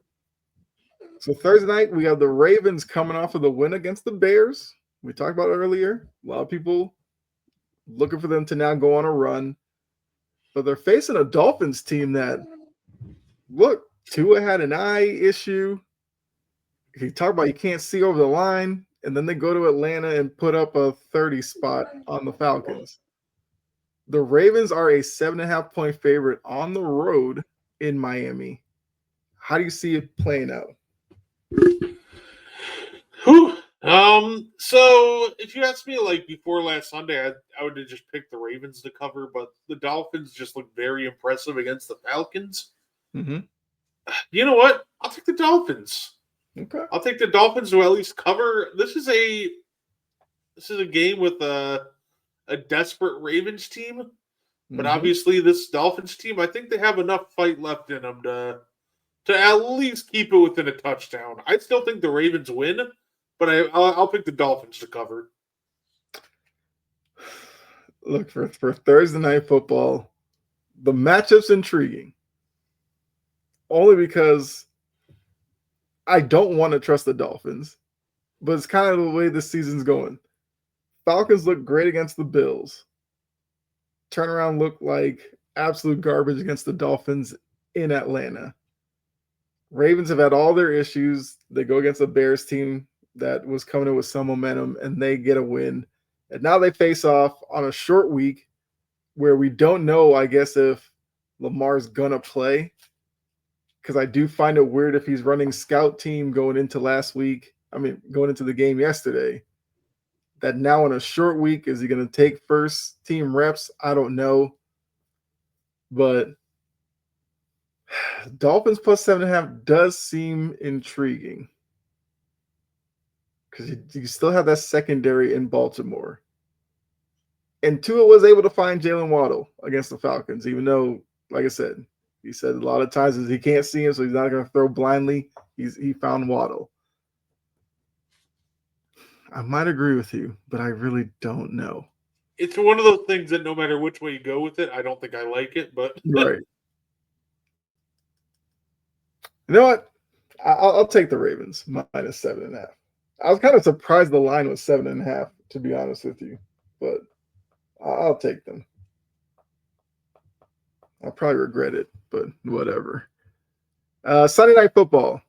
So Thursday night, we have the Ravens coming off of the win against the Bears. We talked about earlier. A lot of people looking for them to now go on a run. But they're facing a Dolphins team that, look, Tua had an eye issue. You talk about you can't see over the line, and then they go to Atlanta and put up a 30 spot on the Falcons. The Ravens are a 7.5-point favorite on the road in Miami. How do you see it playing out? So if you asked me like before last Sunday, I would have just picked the Ravens to cover, but the Dolphins just look very impressive against the Falcons. Mm-hmm. You know what? I'll take the Dolphins. Okay. I'll take the Dolphins to at least cover. This is a game with a desperate Ravens team, but obviously this Dolphins team, I think they have enough fight left in them to at least keep it within a touchdown. I still think the Ravens win, but I'll pick the Dolphins to cover. Look, for Thursday night football, the matchup's intriguing. Only because I don't want to trust the Dolphins. but it's kind of the way this season's going. Falcons look great against the Bills. Turnaround looked like absolute garbage against the Dolphins in Atlanta. Ravens have had all their issues. They go against the Bears team that was coming in with some momentum and they get a win. And now they face off on a short week where we don't know, I guess, if Lamar's going to play. Because I do find it weird if he's running scout team going into going into the game yesterday. That now in a short week, is he going to take first team reps? I don't know. But Dolphins plus 7.5 does seem intriguing because you still have that secondary in Baltimore. And Tua was able to find Jalen Waddle against the Falcons, even though, like I said, he said a lot of times is he can't see him, so he's not going to throw blindly. He found Waddle. I might agree with you, but I really don't know. It's one of those things that no matter which way you go with it, I don't think I like it, but Right. You know what? I'll take the Ravens minus 7.5. I was kind of surprised the line was 7.5, to be honest with you, but I'll take them. I'll probably regret it, but whatever. Sunday Night Football.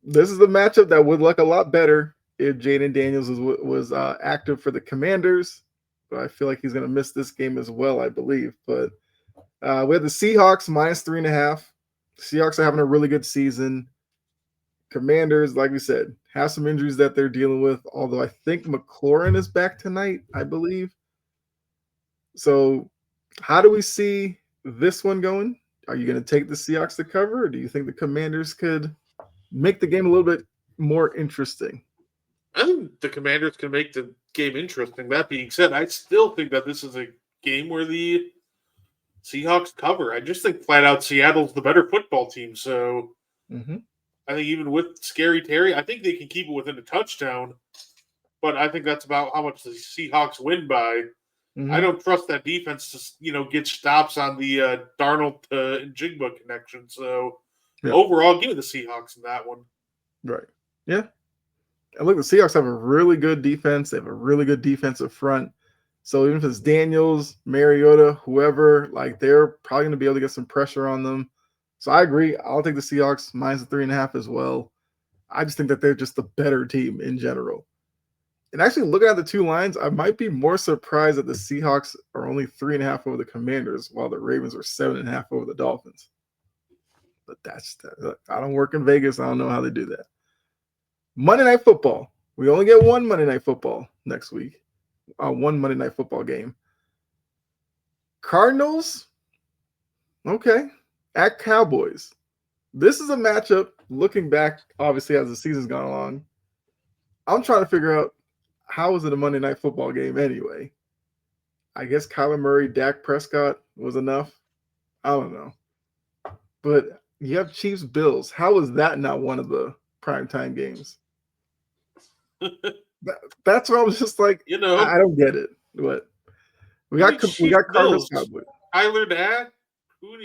This is the matchup that would look a lot better if Jaden Daniels was active for the Commanders, but I feel like he's going to miss this game as well, I believe. But we have the Seahawks minus 3.5. Seahawks are having a really good season. Commanders, like we said, have some injuries that they're dealing with, although I think McLaurin is back tonight, I believe. So how do we see this one going? Are you going to take the Seahawks to cover, or do you think the Commanders could make the game a little bit more interesting? I think the Commanders can make the game interesting. That being said, I still think that this is a game where the Seahawks cover. I just think flat out Seattle's the better football team. So I think even with Scary Terry, I think they can keep it within a touchdown. But I think that's about how much the Seahawks win by. I don't trust that defense to get stops on the Darnold and Jigba connection. So overall, give me the Seahawks in that one. Right. Yeah. And look, the Seahawks have a really good defense. They have a really good defensive front. So even if it's Daniels, Mariota, whoever, like they're probably going to be able to get some pressure on them. So I agree. I'll take the Seahawks minus the 3.5 as well. I just think that they're just the better team in general. And actually, looking at the two lines, I might be more surprised that the Seahawks are only 3.5 over the Commanders, while the Ravens are 7.5 over the Dolphins. But that's that. I don't work in Vegas. I don't know how they do that. Monday Night Football. We only get one Monday Night Football next week. One Monday Night Football game. Cardinals. Okay. At Cowboys. This is a matchup, looking back, obviously, as the season's gone along. I'm trying to figure out, how is it a Monday Night Football game anyway? I guess Kyler Murray, Dak Prescott was enough. I don't know. But you have Chiefs Bills. How is that not one of the primetime games? That's where I was just like, I don't get it. But we got Cardinals Cowboys. Kyler Dak? Who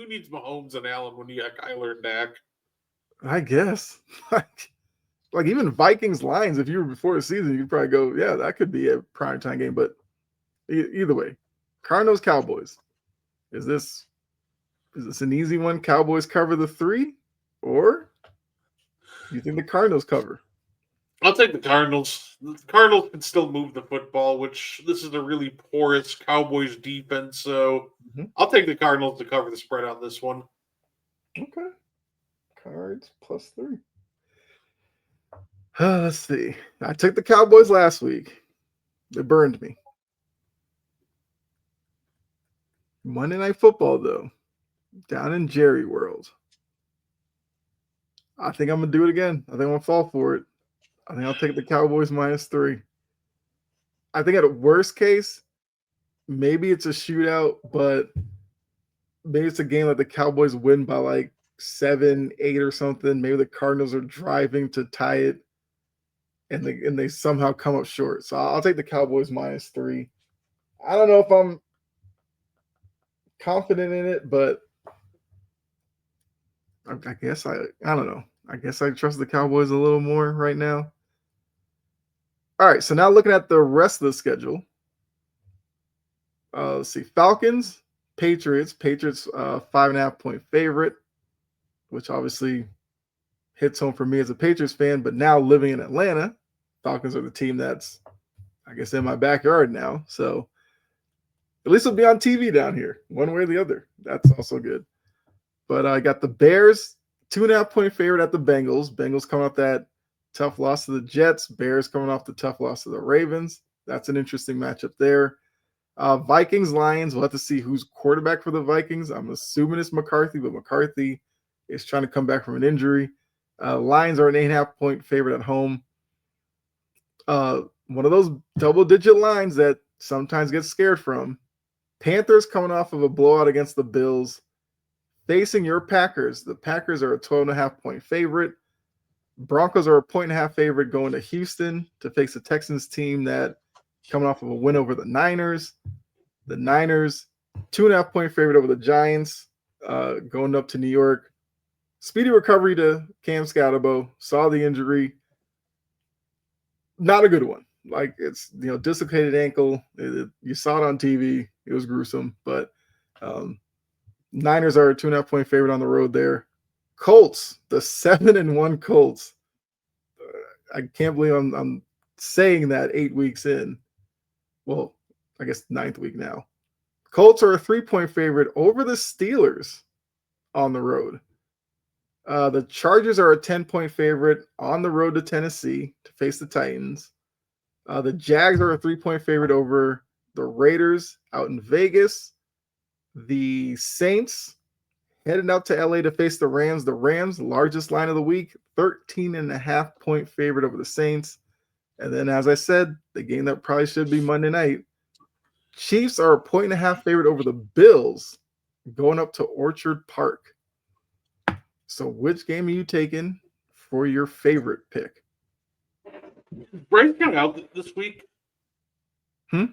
needs Mahomes and Allen when you got Kyler and Dak? I guess. Like even Vikings Lions, if you were before the season, you'd probably go, yeah, that could be a primetime game. But either way, Cardinals Cowboys. Is this an easy one? Cowboys cover the 3, or do you think the Cardinals cover? I'll take the Cardinals. The Cardinals can still move the football, which this is a really porous Cowboys defense. So I'll take the Cardinals to cover the spread on this one. Okay. Cards plus 3. Let's see. I took the Cowboys last week. They burned me. Monday Night Football, though, down in Jerry World. I think I'm going to do it again. I think I'm going to fall for it. I think I'll take the Cowboys minus 3. I think at a worst case, maybe it's a shootout, but maybe it's a game that the Cowboys win by like 7, 8 or something. Maybe the Cardinals are driving to tie it, and they somehow come up short. So I'll take the Cowboys minus 3. I don't know if I'm confident in it, but I guess I don't know. I guess I trust the Cowboys a little more right now. All right, so now looking at the rest of the schedule. Let's see, Falcons, Patriots. Patriots 5.5 point favorite, which obviously hits home for me as a Patriots fan. But now living in Atlanta, Falcons are the team that's, I guess, in my backyard now. So at least it'll be on TV down here, one way or the other. That's also good. But I got the Bears 2.5 point favorite at the Bengals. Bengals coming off that tough loss to the Jets. Bears coming off the tough loss to the Ravens. That's an interesting matchup there. Vikings, Lions. We'll have to see who's quarterback for the Vikings. I'm assuming it's McCarthy, but McCarthy is trying to come back from an injury. Lions are an 8.5 point favorite at home. One of those double-digit lines that sometimes get scared from. Panthers coming off of a blowout against the Bills. Facing your Packers. The Packers are a 12.5 point favorite. Broncos are a 1.5 favorite going to Houston to face a Texans team that coming off of a win over the Niners. The Niners, 2.5 point favorite over the Giants, going up to New York. Speedy recovery to Cam Scatterbo. Saw the injury. Not a good one. Like, it's, dislocated ankle. You saw it on TV. It was gruesome. But Niners are a 2.5 point favorite on the road there. Colts, the 7-1 Colts. I can't believe I'm saying that 8 weeks in. Well, I guess 9th week now. Colts are a 3-point favorite over the Steelers on the road. The Chargers are a 10-point favorite on the road to Tennessee to face the Titans. The Jags are a 3-point favorite over the Raiders out in Vegas. The Saints heading out to LA to face the Rams. The Rams, largest line of the week, 13.5 point favorite over the Saints. And then, as I said, the game that probably should be Monday night, Chiefs are a 1.5 favorite over the Bills going up to Orchard Park. So which game are you taking for your favorite pick? Bryce coming out this week? Hmm?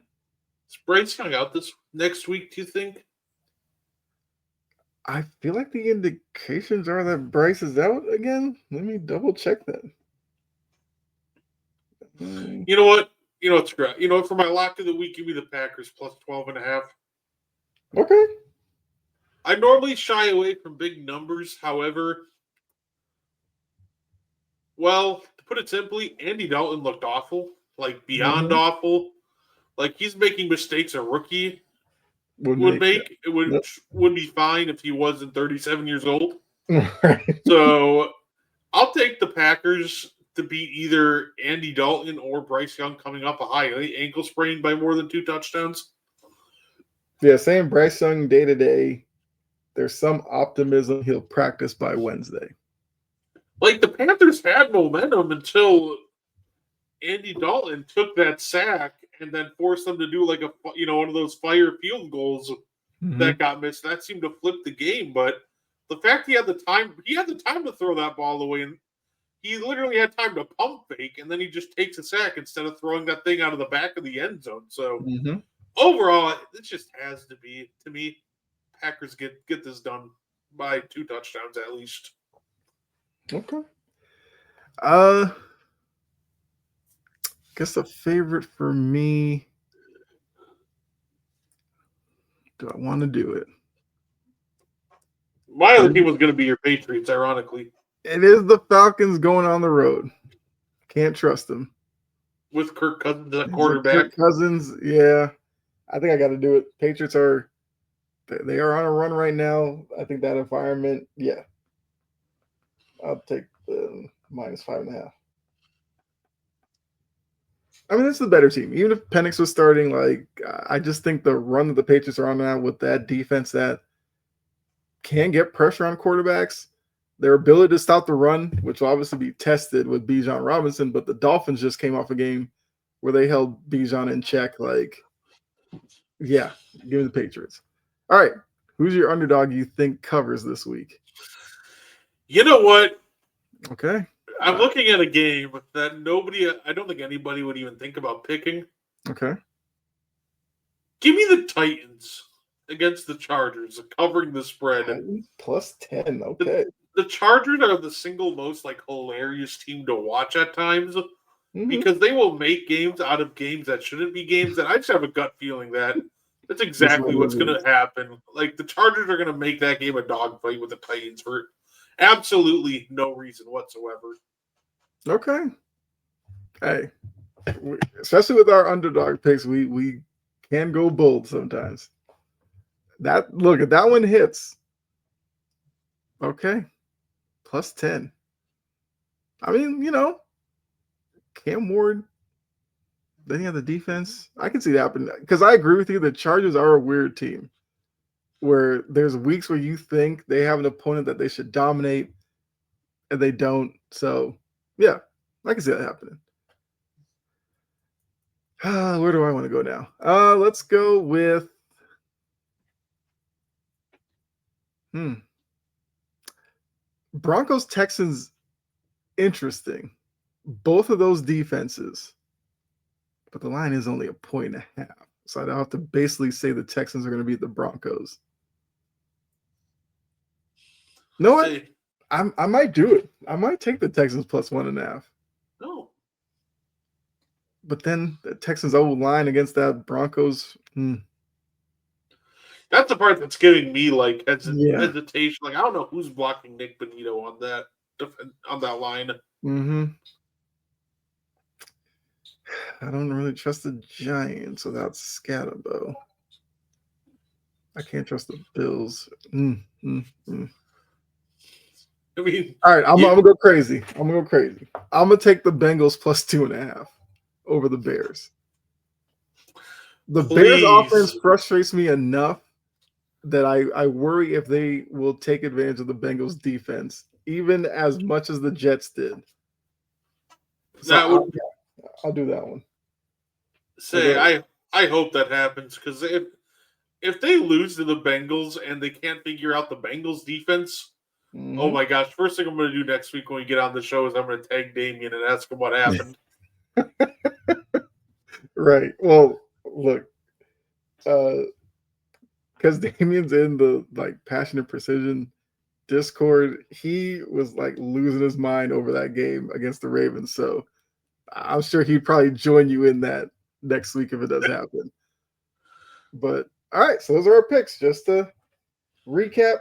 Is Bryce coming out this next week, do you think? I feel like the indications are that Bryce is out again. Let me double check that. You know what? You know what's great. You know what? For my lock of the week, give me the Packers plus 12.5. Okay. I normally shy away from big numbers. However, well, to put it simply, Andy Dalton looked awful. Like, beyond awful. Like, he's making mistakes a rookie would make. It would be fine if he wasn't 37 years old. Right. So I'll take the Packers to beat either Andy Dalton or Bryce Young coming off a high ankle sprain by more than 2 touchdowns. Yeah, saying Bryce Young day to day, there's some optimism he'll practice by Wednesday. Like, the Panthers had momentum until Andy Dalton took that sack and then forced them to do like one of those fire field goals that got missed. That seemed to flip the game, but the fact he had the time to throw that ball away, and he literally had time to pump fake, and then he just takes a sack instead of throwing that thing out of the back of the end zone. So overall, it just has to be, to me, Packers get this done by 2 touchdowns at least. Okay. Guess the favorite for me. Do I want to do it? My other team was going to be your Patriots, ironically. It is the Falcons going on the road. Can't trust them. With Kirk Cousins at quarterback. Kirk Cousins, yeah. I think I got to do it. Patriots they are on a run right now. I think that environment, yeah. I'll take the minus 5.5. I mean, it's the better team. Even if Penix was starting, like, I just think the run that the Patriots are on now with that defense that can get pressure on quarterbacks, their ability to stop the run, which will obviously be tested with Bijan Robinson, but the Dolphins just came off a game where they held Bijan in check. Like, yeah, give me the Patriots. All right, who's your underdog you think covers this week? You know what? Okay. I'm looking at a game that I don't think anybody would even think about picking. Okay. Give me the Titans against the Chargers, covering the spread. Titans plus 10, okay. The Chargers are the single most, hilarious team to watch at times. because they will make games out of games that shouldn't be games. And I just have a gut feeling that that's exactly what's going to happen. Like the Chargers are going to make that game a dogfight with the Titans for absolutely no reason whatsoever. Okay. Hey, especially with our underdog picks, we can go bold sometimes. That look at that one hits. Okay, plus 10. I mean, Cam Ward. Then you have the defense. I can see that happen because I agree with you. The Chargers are a weird team where there's weeks where you think they have an opponent that they should dominate and they don't. So, yeah, I can see that happening. Where do I want to go now? Let's go with Broncos Texans. Interesting. Both of those defenses, but the line is only 1.5. So I'd have to basically say the Texans are going to beat the Broncos. No, I might do it. I might take the Texans plus 1.5. No. But then the Texans' old line against that Broncos. That's the part that's giving me like hesitation. Like I don't know who's blocking Nick Benito on that line. Mm-hmm. I don't really trust the Giants without Scatterbo. I can't trust the Bills. I mean, all right, I'm gonna go crazy. I'm gonna take the Bengals plus 2.5 over the Bears. The Bears offense frustrates me enough that I worry if they will take advantage of the Bengals defense, even as much as the Jets did. So I'll do that one. I hope that happens because if they lose to the Bengals and they can't figure out the Bengals defense, oh my gosh! First thing I'm going to do next week when we get on the show is I'm going to tag Damien and ask him what happened. Right. Well, look, because Damien's in the Passionate Precision Discord, he was losing his mind over that game against the Ravens. So I'm sure he'd probably join you in that next week if it does happen. But all right, so those are our picks. Just to recap,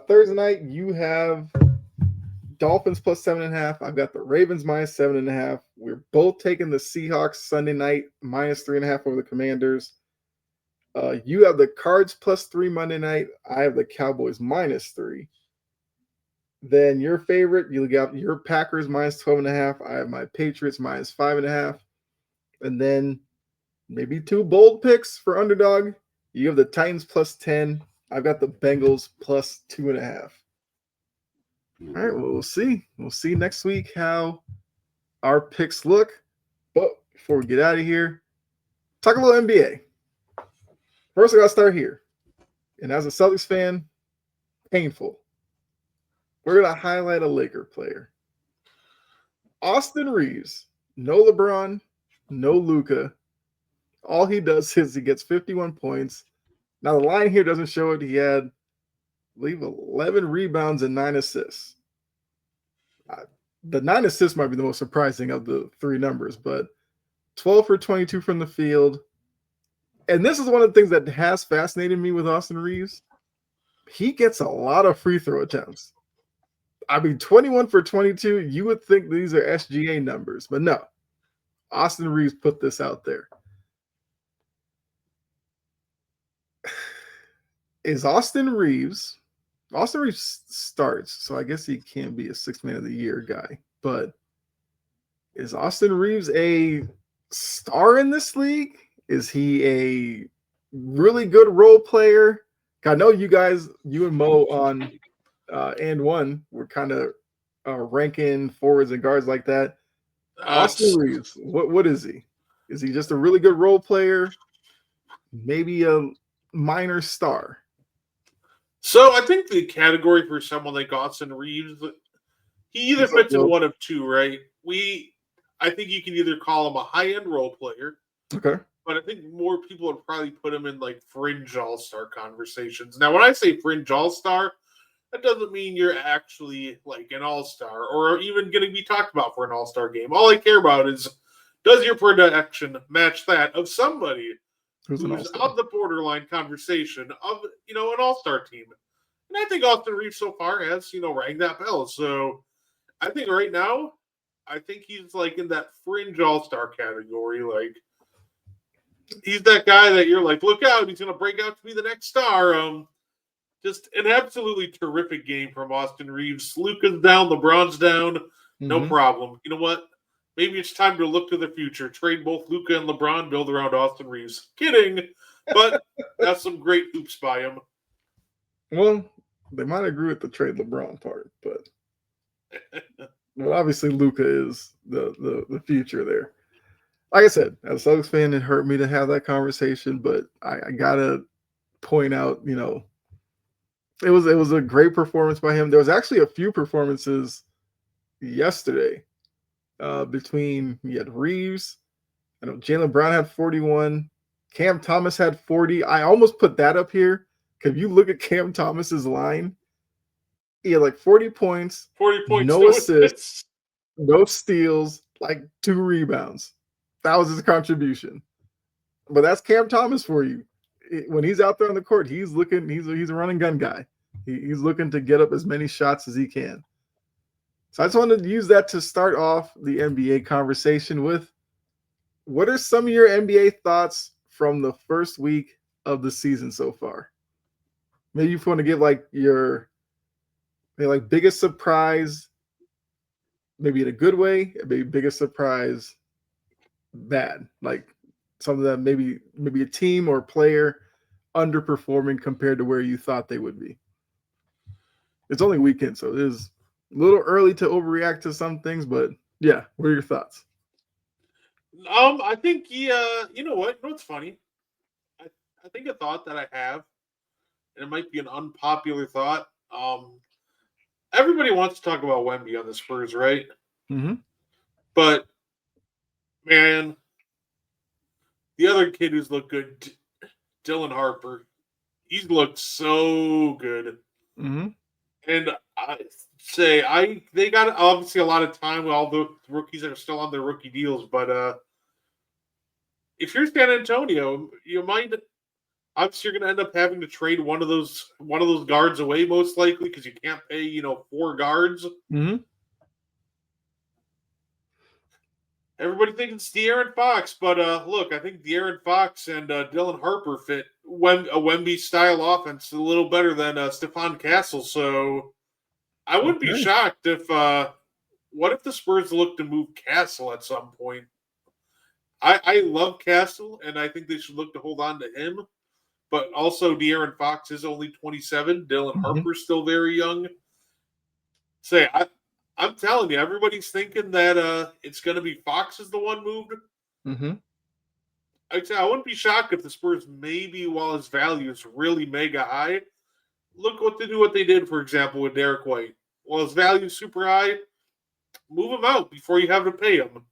Thursday night you have Dolphins plus 7.5. I've got the Ravens minus 7.5. We're both taking the Seahawks Sunday night minus 3.5 over the Commanders. You have the Cards plus 3 Monday night. I have the Cowboys minus 3. Then your favorite, you got your Packers minus 12.5. I have my Patriots minus 5.5. And then maybe 2 bold picks for underdog. You have the Titans plus 10. I've got the Bengals plus 2.5. All right, well, we'll see. We'll see next week how our picks look. But before we get out of here, talk a little NBA. First, I got to start here. And as a Celtics fan, painful. We're going to highlight a Laker player. Austin Reeves. No LeBron, no Luka. All he does is he gets 51 points. Now, the line here doesn't show it. He had, I believe, 11 rebounds and 9 assists. The 9 assists might be the most surprising of the 3 numbers, but 12 for 22 from the field. And this is one of the things that has fascinated me with Austin Reeves. He gets a lot of free throw attempts. I mean, 21 for 22, you would think these are SGA numbers, but no. Austin Reeves put this out there. Is Austin Reeves starts, so I guess he can't be a 6th man of the year guy, but is Austin Reeves a star in this league? Is he a really good role player? I know you guys, you and Mo on and one were kind of ranking forwards and guards like that. Austin Reeves, what is he? Is he just a really good role player? Maybe a minor star? So I think the category for someone like Austin Reeves, he either fits in one of two, right? I think you can either call him a high-end role player. Okay. But I think more people would probably put him in fringe all-star conversations. Now, when I say fringe all-star, that doesn't mean you're actually like an all-star or even going to be talked about for an all-star game. All I care about is, does your production match that of somebody Who's an who's all-star? on the borderline conversation of, an all-star team? And I think Austin Reeves so far has, rang that bell. So I think right now, I think he's like in that fringe all-star category. Like, he's that guy that you're like, look out, he's going to break out to be the next star. Just an absolutely terrific game from Austin Reeves. Luka's down, LeBron's down, no Mm-hmm. problem. You know what? Maybe it's time to look to the future. Trade both Luka and LeBron, build around Austin Reeves. Kidding, but that's some great hoops by him. Well, they might agree with the trade LeBron part, but obviously Luca is the future there. Like I said, as a Celtics fan, it hurt me to have that conversation, but I gotta point out, it was a great performance by him. There was actually a few performances yesterday between you had Reeves. I know Jaylen Brown had 41. Cam Thomas had 40. I almost put that up here because if you look at Cam Thomas's line, he had like 40 points, 40 points, no no assists, assists. no steals, like 2 rebounds. That was his contribution. But that's Cam Thomas for you. When he's out there on the court, he's looking. He's a running gun guy. He's looking to get up as many shots as he can. So I just wanted to use that to start off the NBA conversation with. What are some of your NBA thoughts from the first week of the season so far? Maybe you want to give like your biggest surprise, maybe in a good way, maybe biggest surprise bad, like something that maybe a team or player underperforming compared to where you thought they would be. It's only weekend, so it is a little early to overreact to some things, but yeah, what are your thoughts? I think you know what? You know what's funny? I, I think a thought that I have, and it might be an unpopular thought. Everybody wants to talk about Wemby on the Spurs, right? Mm-hmm. But man, the other kid who's looked good, Dylan Harper, he's looked so good. Mm-hmm. And I say they got obviously a lot of time with all the rookies that are still on their rookie deals, but if you're San Antonio, you might obviously you're going to end up having to trade one of those guards away most likely because you can't pay 4 guards. Mm-hmm. Everybody thinks it's De'Aaron Fox, but look, I think De'Aaron Fox and Dylan Harper fit a Wemby style offense a little better than Stephon Castle. So I wouldn't be Okay. shocked if what if the Spurs look to move Castle at some point? I love Castle, and I think they should look to hold on to him. But also, De'Aaron Fox is only 27. Dylan Mm-hmm. Harper's still very young. I'm telling you, everybody's thinking that it's going to be Fox is the one moved. Mm-hmm. I'd say I wouldn't be shocked if the Spurs, maybe while his value is really mega high, look what they did, for example, with Derek White. While his value is super high, move him out before you have to pay him.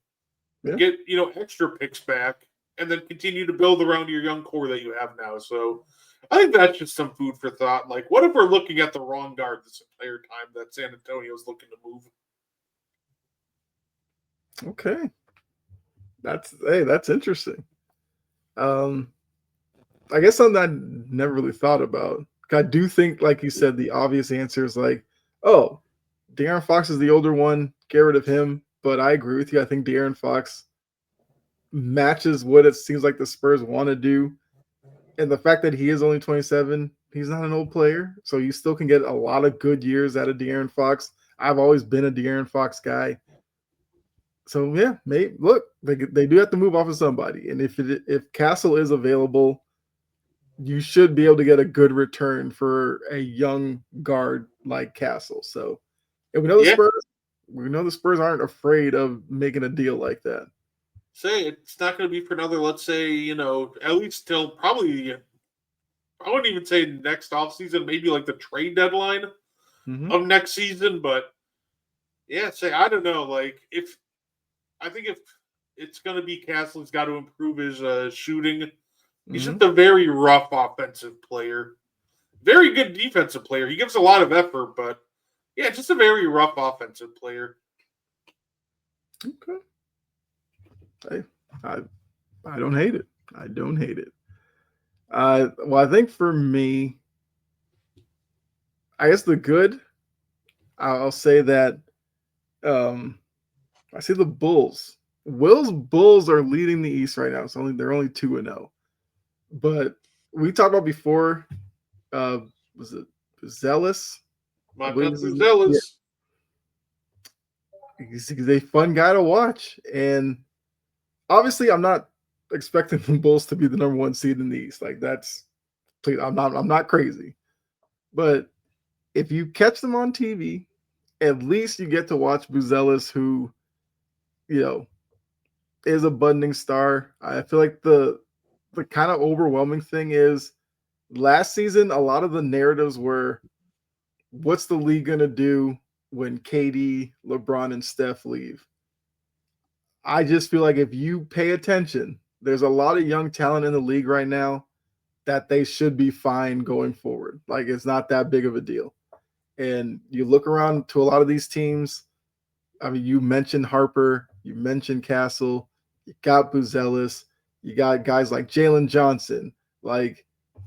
Yeah. Get extra picks back, and then continue to build around your young core that you have now. So I think that's just some food for thought. Like, what if we're looking at the wrong guard this entire time that San Antonio's looking to move? Okay. That's interesting. Um, I guess something I never really thought about. I do think, like you said, the obvious answer is like, oh, De'Aaron Fox is the older one. Get rid of him. But I agree with you. I think De'Aaron Fox matches what it seems like the Spurs want to do. And the fact that he is only 27, he's not an old player. So you still can get a lot of good years out of De'Aaron Fox. I've always been a De'Aaron Fox guy. So yeah, look, they do have to move off of somebody. And if Castle is available, you should be able to get a good return for a young guard like Castle. So, and Yeah, we know the Spurs aren't afraid of making a deal like that. say it's not going to be for another, let's say, at least till probably, I wouldn't even say next offseason, maybe like the trade deadline Mm-hmm. of next season. But yeah, say, I don't know. Like, if it's going to be Castle, he's got to improve his shooting. He's Mm-hmm. just a very rough offensive player. very good defensive player. He gives a lot of effort, but yeah, just a very rough offensive player. Okay. Hey, I I don't hate it. I don't hate it. Well, I think for me, I guess the good, I'll say that um, I see the Bulls. Will's Bulls are leading the East right now. They're only 2-0. But we talked about before, uh, was it Zealous? I believe Montez this is yeah. Buzelis. He's a fun guy to watch, and obviously, I'm not expecting the Bulls to be the number one seed in the East. Like that's, please, I'm not crazy, but if you catch them on TV, at least you get to watch Buzelis, who you know is a budding star. I feel like the kind of overwhelming thing is last season a lot of the narratives were what's the league gonna do when KD, LeBron, and Steph leave. I just feel like if you pay attention, there's a lot of young talent in the league right now that they should be fine going forward. Like it's not that big of a deal. And you look around to a lot of these teams. I mean, you mentioned Harper, you mentioned Castle, you got Buzelis, you got guys like Jalen Johnson, like a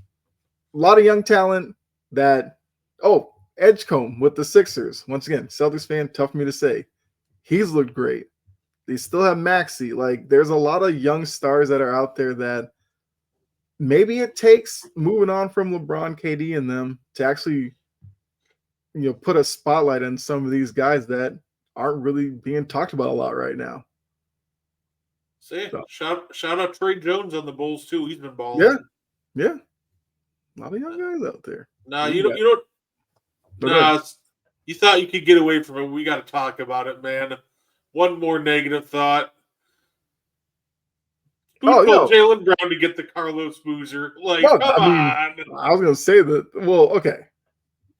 lot of young talent that, oh, Edgecombe with the Sixers. Once again, Celtics fan, tough for me to say. He's looked great. They still have Maxi. Like, there's a lot of young stars that are out there that maybe it takes moving on from LeBron, KD, and them to actually, put a spotlight on some of these guys that aren't really being talked about a lot right now. See, So, shout out Trey Jones on the Bulls too. He's been balling. yeah, yeah, a lot of young guys out there. Nah, Who you you don't. got? You don't. No, go ahead. Nah, you thought you could get away from it. We got to talk about it, man. One more negative thought. Who Oh told no, Jalen Brown to get the Carlos Boozer? Like, no. come I mean, on. I was gonna say that. Well, okay.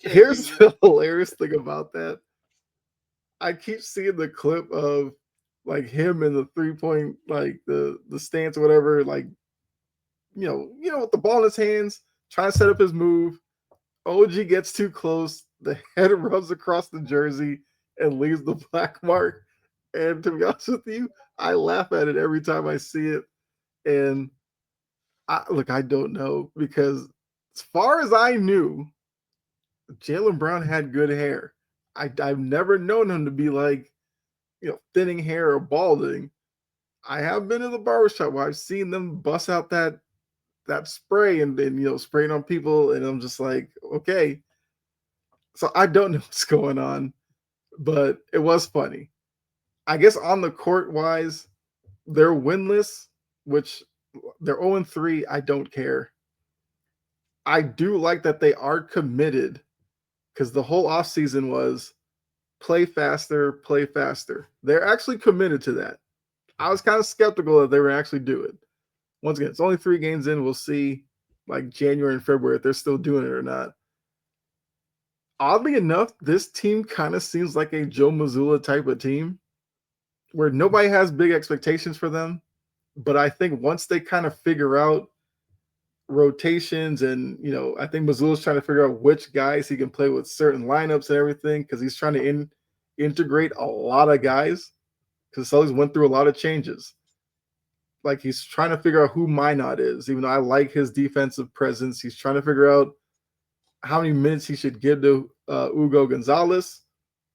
Can't do Here's that. the hilarious thing about that. I keep seeing the clip of like him in the 3 point, like the stance or whatever, like with the ball in his hands, trying to set up his move. OG gets too close. The head rubs across the jersey and leaves the black mark. And to be honest with you, I laugh at it every time I see it. And I don't know because as far as I knew, Jalen Brown had good hair. I've never known him to be like, thinning hair or balding. I have been in the barbershop where I've seen them bust out that spray and spraying on people, and I'm just like, okay. So I don't know what's going on, but it was funny. I guess on the court wise, they're winless, which they're 0-3. I don't care. I do like that they are committed because the whole offseason was play faster, play faster. They're actually committed to that. I was kind of skeptical that they would actually do it. Once again, it's only 3 games in. We'll see like January and February if they're still doing it or not. Oddly enough, this team kind of seems like a Joe Mazzulla type of team where nobody has big expectations for them. But I think once they kind of figure out rotations and, I think Mazzulla's trying to figure out which guys he can play with certain lineups and everything because he's trying to integrate a lot of guys because Sully's went through a lot of changes. Like he's trying to figure out who Minot is, even though I like his defensive presence. He's trying to figure out how many minutes he should give to Hugo Gonzalez,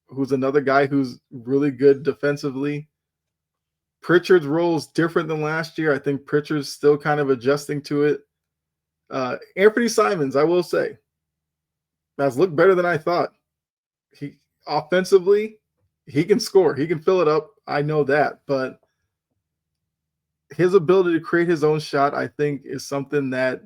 who's another guy who's really good defensively. Pritchard's role is different than last year. I think Pritchard's still kind of adjusting to it. Anthony Simons, I will say, has looked better than I thought. He offensively, he can score. He can fill it up. I know that, but his ability to create his own shot, I think, is something that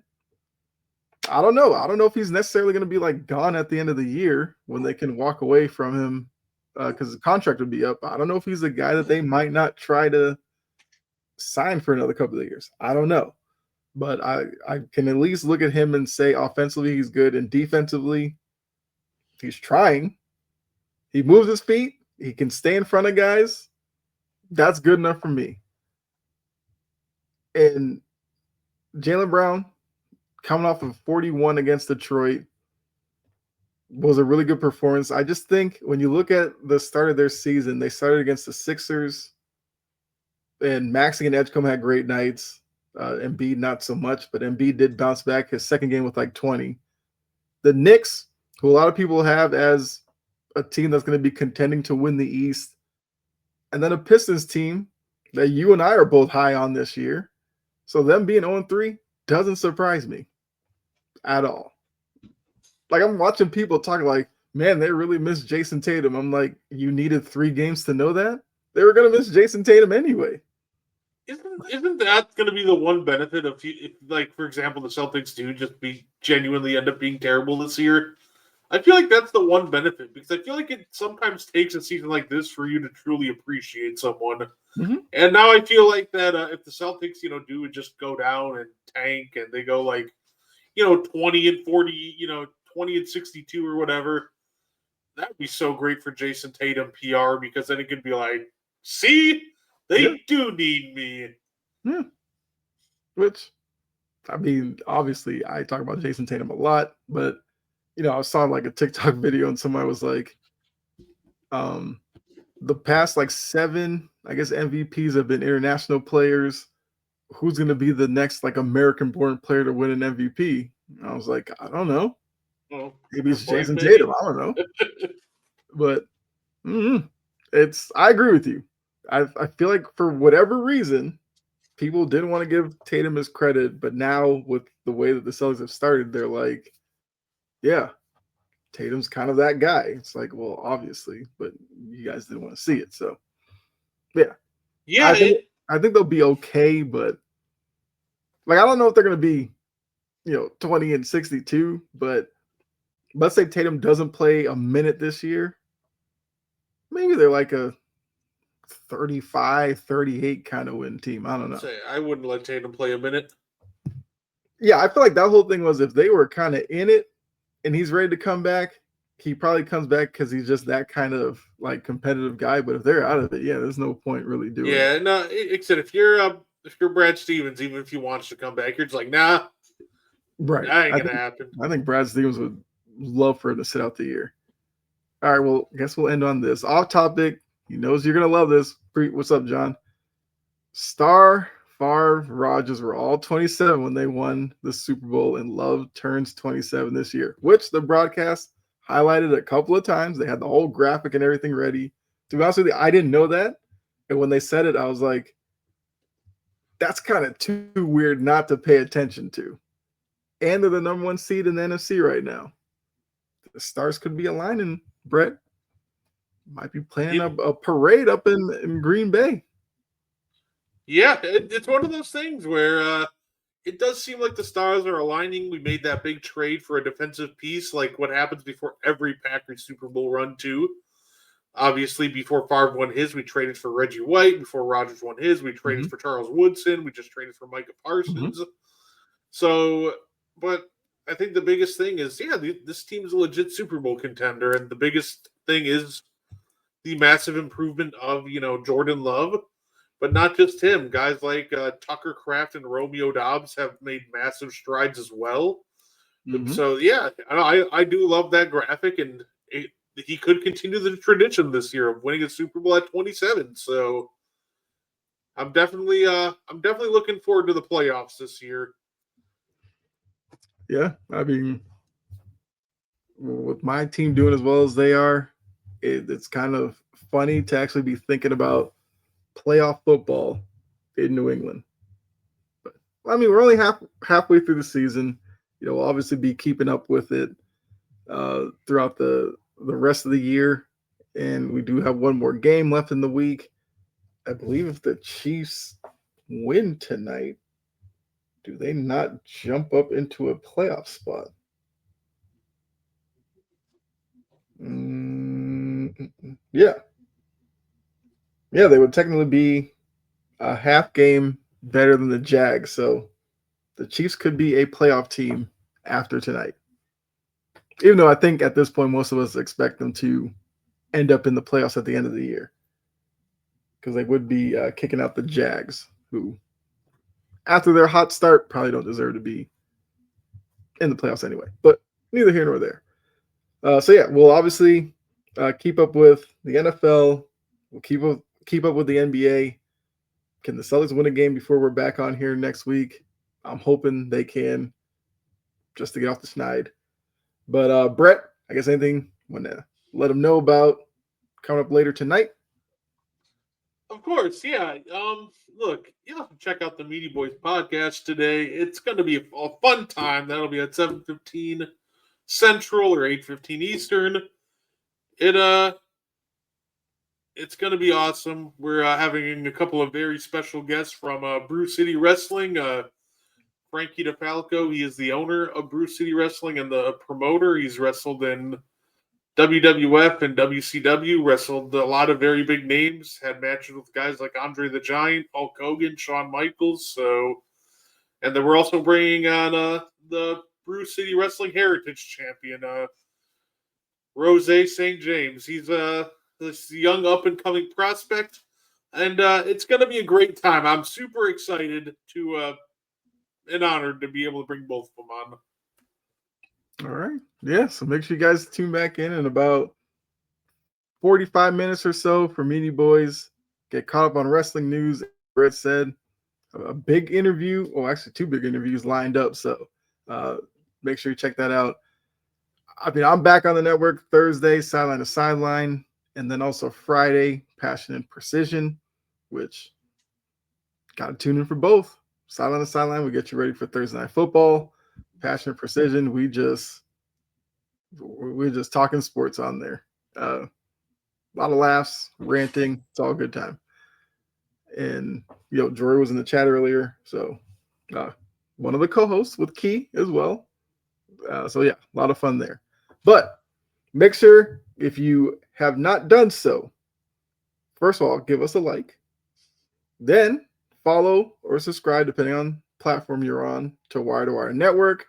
I don't know. I don't know if he's necessarily going to be like gone at the end of the year when they can walk away from him because the contract would be up. I don't know if he's a guy that they might not try to sign for another couple of years. I don't know. But I can at least look at him and say offensively he's good and defensively he's trying. He moves his feet. He can stay in front of guys. That's good enough for me. And Jalen Brown coming off of 41 against Detroit. was a really good performance. I just think when you look at the start of their season, they started against the Sixers, and Maxey and Edgecombe had great nights. Embiid not so much, but Embiid did bounce back his second game with like 20. The Knicks, who a lot of people have as a team that's going to be contending to win the East, and then a Pistons team that you and I are both high on this year. So them being 0-3 doesn't surprise me at all. Like I'm watching people talk like, man, they really miss Jason Tatum. I'm like, you needed 3 games to know that? They were gonna miss Jason Tatum anyway. Isn't that going to be the one benefit of if, like, for example, the Celtics do just be genuinely end up being terrible this year? I feel like that's the one benefit because I feel like it sometimes takes a season like this for you to truly appreciate someone. Mm-hmm. And now I feel like that if the Celtics, do just go down and tank and they go like, 20-40, 20-62 or whatever, that'd be so great for Jason Tatum PR because then it could be like, see, Yeah. they do need me. Yeah. Which, I mean, obviously, I talk about Jason Tatum a lot, but I saw like a TikTok video and somebody was like, um, the past like 7, I guess MVPs have been international players. Who's going to be the next like American-born player to win an MVP? And I was like, I don't know. Well, Maybe it's Blake, Jason maybe. Tatum. I don't know, but I agree with you. I feel like for whatever reason, people didn't want to give Tatum his credit, but now with the way that the Celtics have started, they're like, yeah, Tatum's kind of that guy. It's like, well, obviously, but you guys didn't want to see it, so yeah. Yeah, I think I think they'll be okay, but like I don't know if they're gonna be 20-62, but let's say Tatum doesn't play a minute this year, maybe they're like a 35-38 kind of win team. I don't know. say I wouldn't let Tatum play a minute. Yeah, I feel like that whole thing was if they were kind of in it and he's ready to come back, he probably comes back because he's just that kind of like competitive guy. But if they're out of it, yeah, there's no point really doing it. Yeah, no. Except if you're Brad Stevens, even if he wants to come back, you're just like, nah, Right. that ain't I gonna think happen. I think Brad Stevens would love for him to sit out the year. All right, well, I guess we'll end on this. Off topic. He knows you're gonna love this. What's up, John? Star, Favre, Rodgers were all 27 when they won the Super Bowl, and Love turns 27 this year, which the broadcast highlighted a couple of times. They had the whole graphic and everything ready. To be honest with you, I didn't know that. And when they said it, I was like, that's kind of too weird not to pay attention to. And they're the number 1 seed in the NFC right now. The stars could be aligning, Brett. Might be planning a parade up in Green Bay. Yeah, it's one of those things where it does seem like the stars are aligning. We made that big trade for a defensive piece, like what happens before every Packers Super Bowl run, too. Obviously, before Favre won his, we traded for Reggie White. Before Rodgers won his, we traded for Charles Woodson. We just traded for Micah Parsons. So, but I think the biggest thing is, this team is a legit Super Bowl contender, and the biggest thing is the massive improvement of Jordan Love, but not just him. Guys like Tucker Kraft and Romeo Dobbs have made massive strides as well. So yeah, I do love that graphic, and he could continue the tradition this year of winning a Super Bowl at 27. So I'm definitely looking forward to the playoffs this year. Yeah, I mean, with my team doing as well as they are, it's kind of funny to actually be thinking about playoff football in New England. But I mean, we're only halfway through the season. We'll obviously be keeping up with it throughout the rest of the year, and we do have one more game left in the week. I believe if the Chiefs win tonight, do they not jump up into a playoff spot? Yeah. Yeah, they would technically be a half game better than the Jags. So the Chiefs could be a playoff team after tonight. Even though I think at this point, most of us expect them to end up in the playoffs at the end of the year. Because they would be kicking out the Jags, who, after their hot start, probably don't deserve to be in the playoffs anyway. But neither here nor there. So yeah, we'll obviously keep up with the NFL. We'll keep up with the NBA. Can the Celtics win a game before we're back on here next week? I'm hoping they can, just to get off the schneid. But Brett, I guess anything want to let them know about coming up later tonight? Of course, yeah. Look, you have to check out the Meaty Boys podcast today. It's going to be a fun time. That'll be at 7:15 Central or 8:15 Eastern. It it's going to be awesome. We're having a couple of very special guests from Brew City Wrestling. Frankie DeFalco, he is the owner of Brew City Wrestling and the promoter. He's wrestled in WWF and WCW, wrestled a lot of very big names, had matches with guys like Andre the Giant, Hulk Hogan, Shawn Michaels. So, and then we're also bringing on the Brew City Wrestling Heritage Champion, Rose St. James. He's this young up and coming prospect, and it's going to be a great time. I'm super excited to and honored to be able to bring both of them on. All right. Yeah. So make sure you guys tune back in about 45 minutes or so for Meaty Boys. Get caught up on wrestling news. Brett said a big interview, or actually 2 big interviews lined up. So make sure you check that out. I mean, I'm back on the network Thursday, Sideline to Sideline, and then also Friday, Passion and Precision, which got to tune in for both. Sideline to Sideline, we get you ready for Thursday Night Football. Passion and Precision, we're just talking sports on there. A lot of laughs, ranting. It's all a good time. And Jory was in the chat earlier, so one of the co-hosts with Key as well. So yeah, a lot of fun there. But make sure, if you have not done so, first of all, give us a like. Then follow or subscribe, depending on platform you're on, to Wire to Wire Network.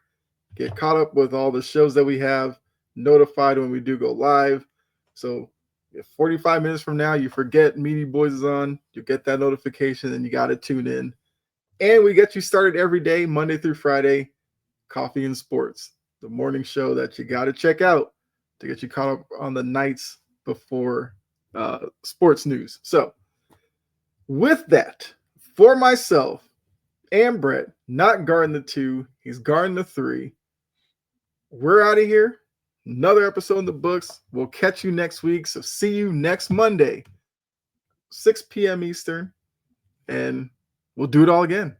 Get caught up with all the shows that we have, notified when we do go live. So if 45 minutes from now you forget Meaty Boys is on, you get that notification and you got to tune in. And we get you started every day, Monday through Friday, Coffee and Sports, the morning show that you got to check out to get you caught up on the nights before sports news. So with that, for myself and Brett, not guarding the 2, he's guarding the 3. We're out of here. Another episode in the books. We'll catch you next week. So see you next Monday, 6 p.m. Eastern, and we'll do it all again.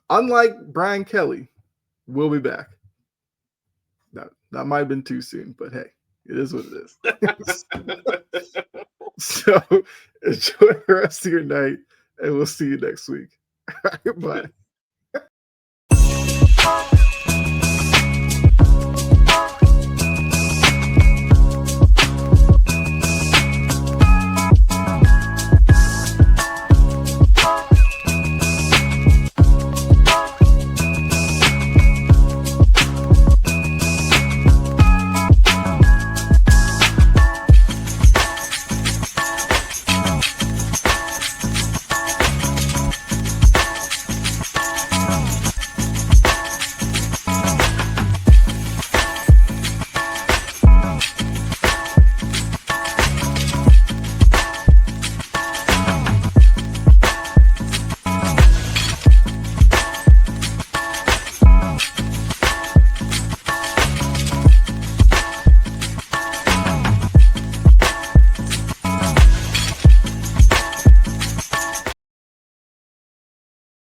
Unlike Brian Kelly, we'll be back. That might have been too soon, but hey, it is what it is. So enjoy the rest of your night, and we'll see you next week. Bye.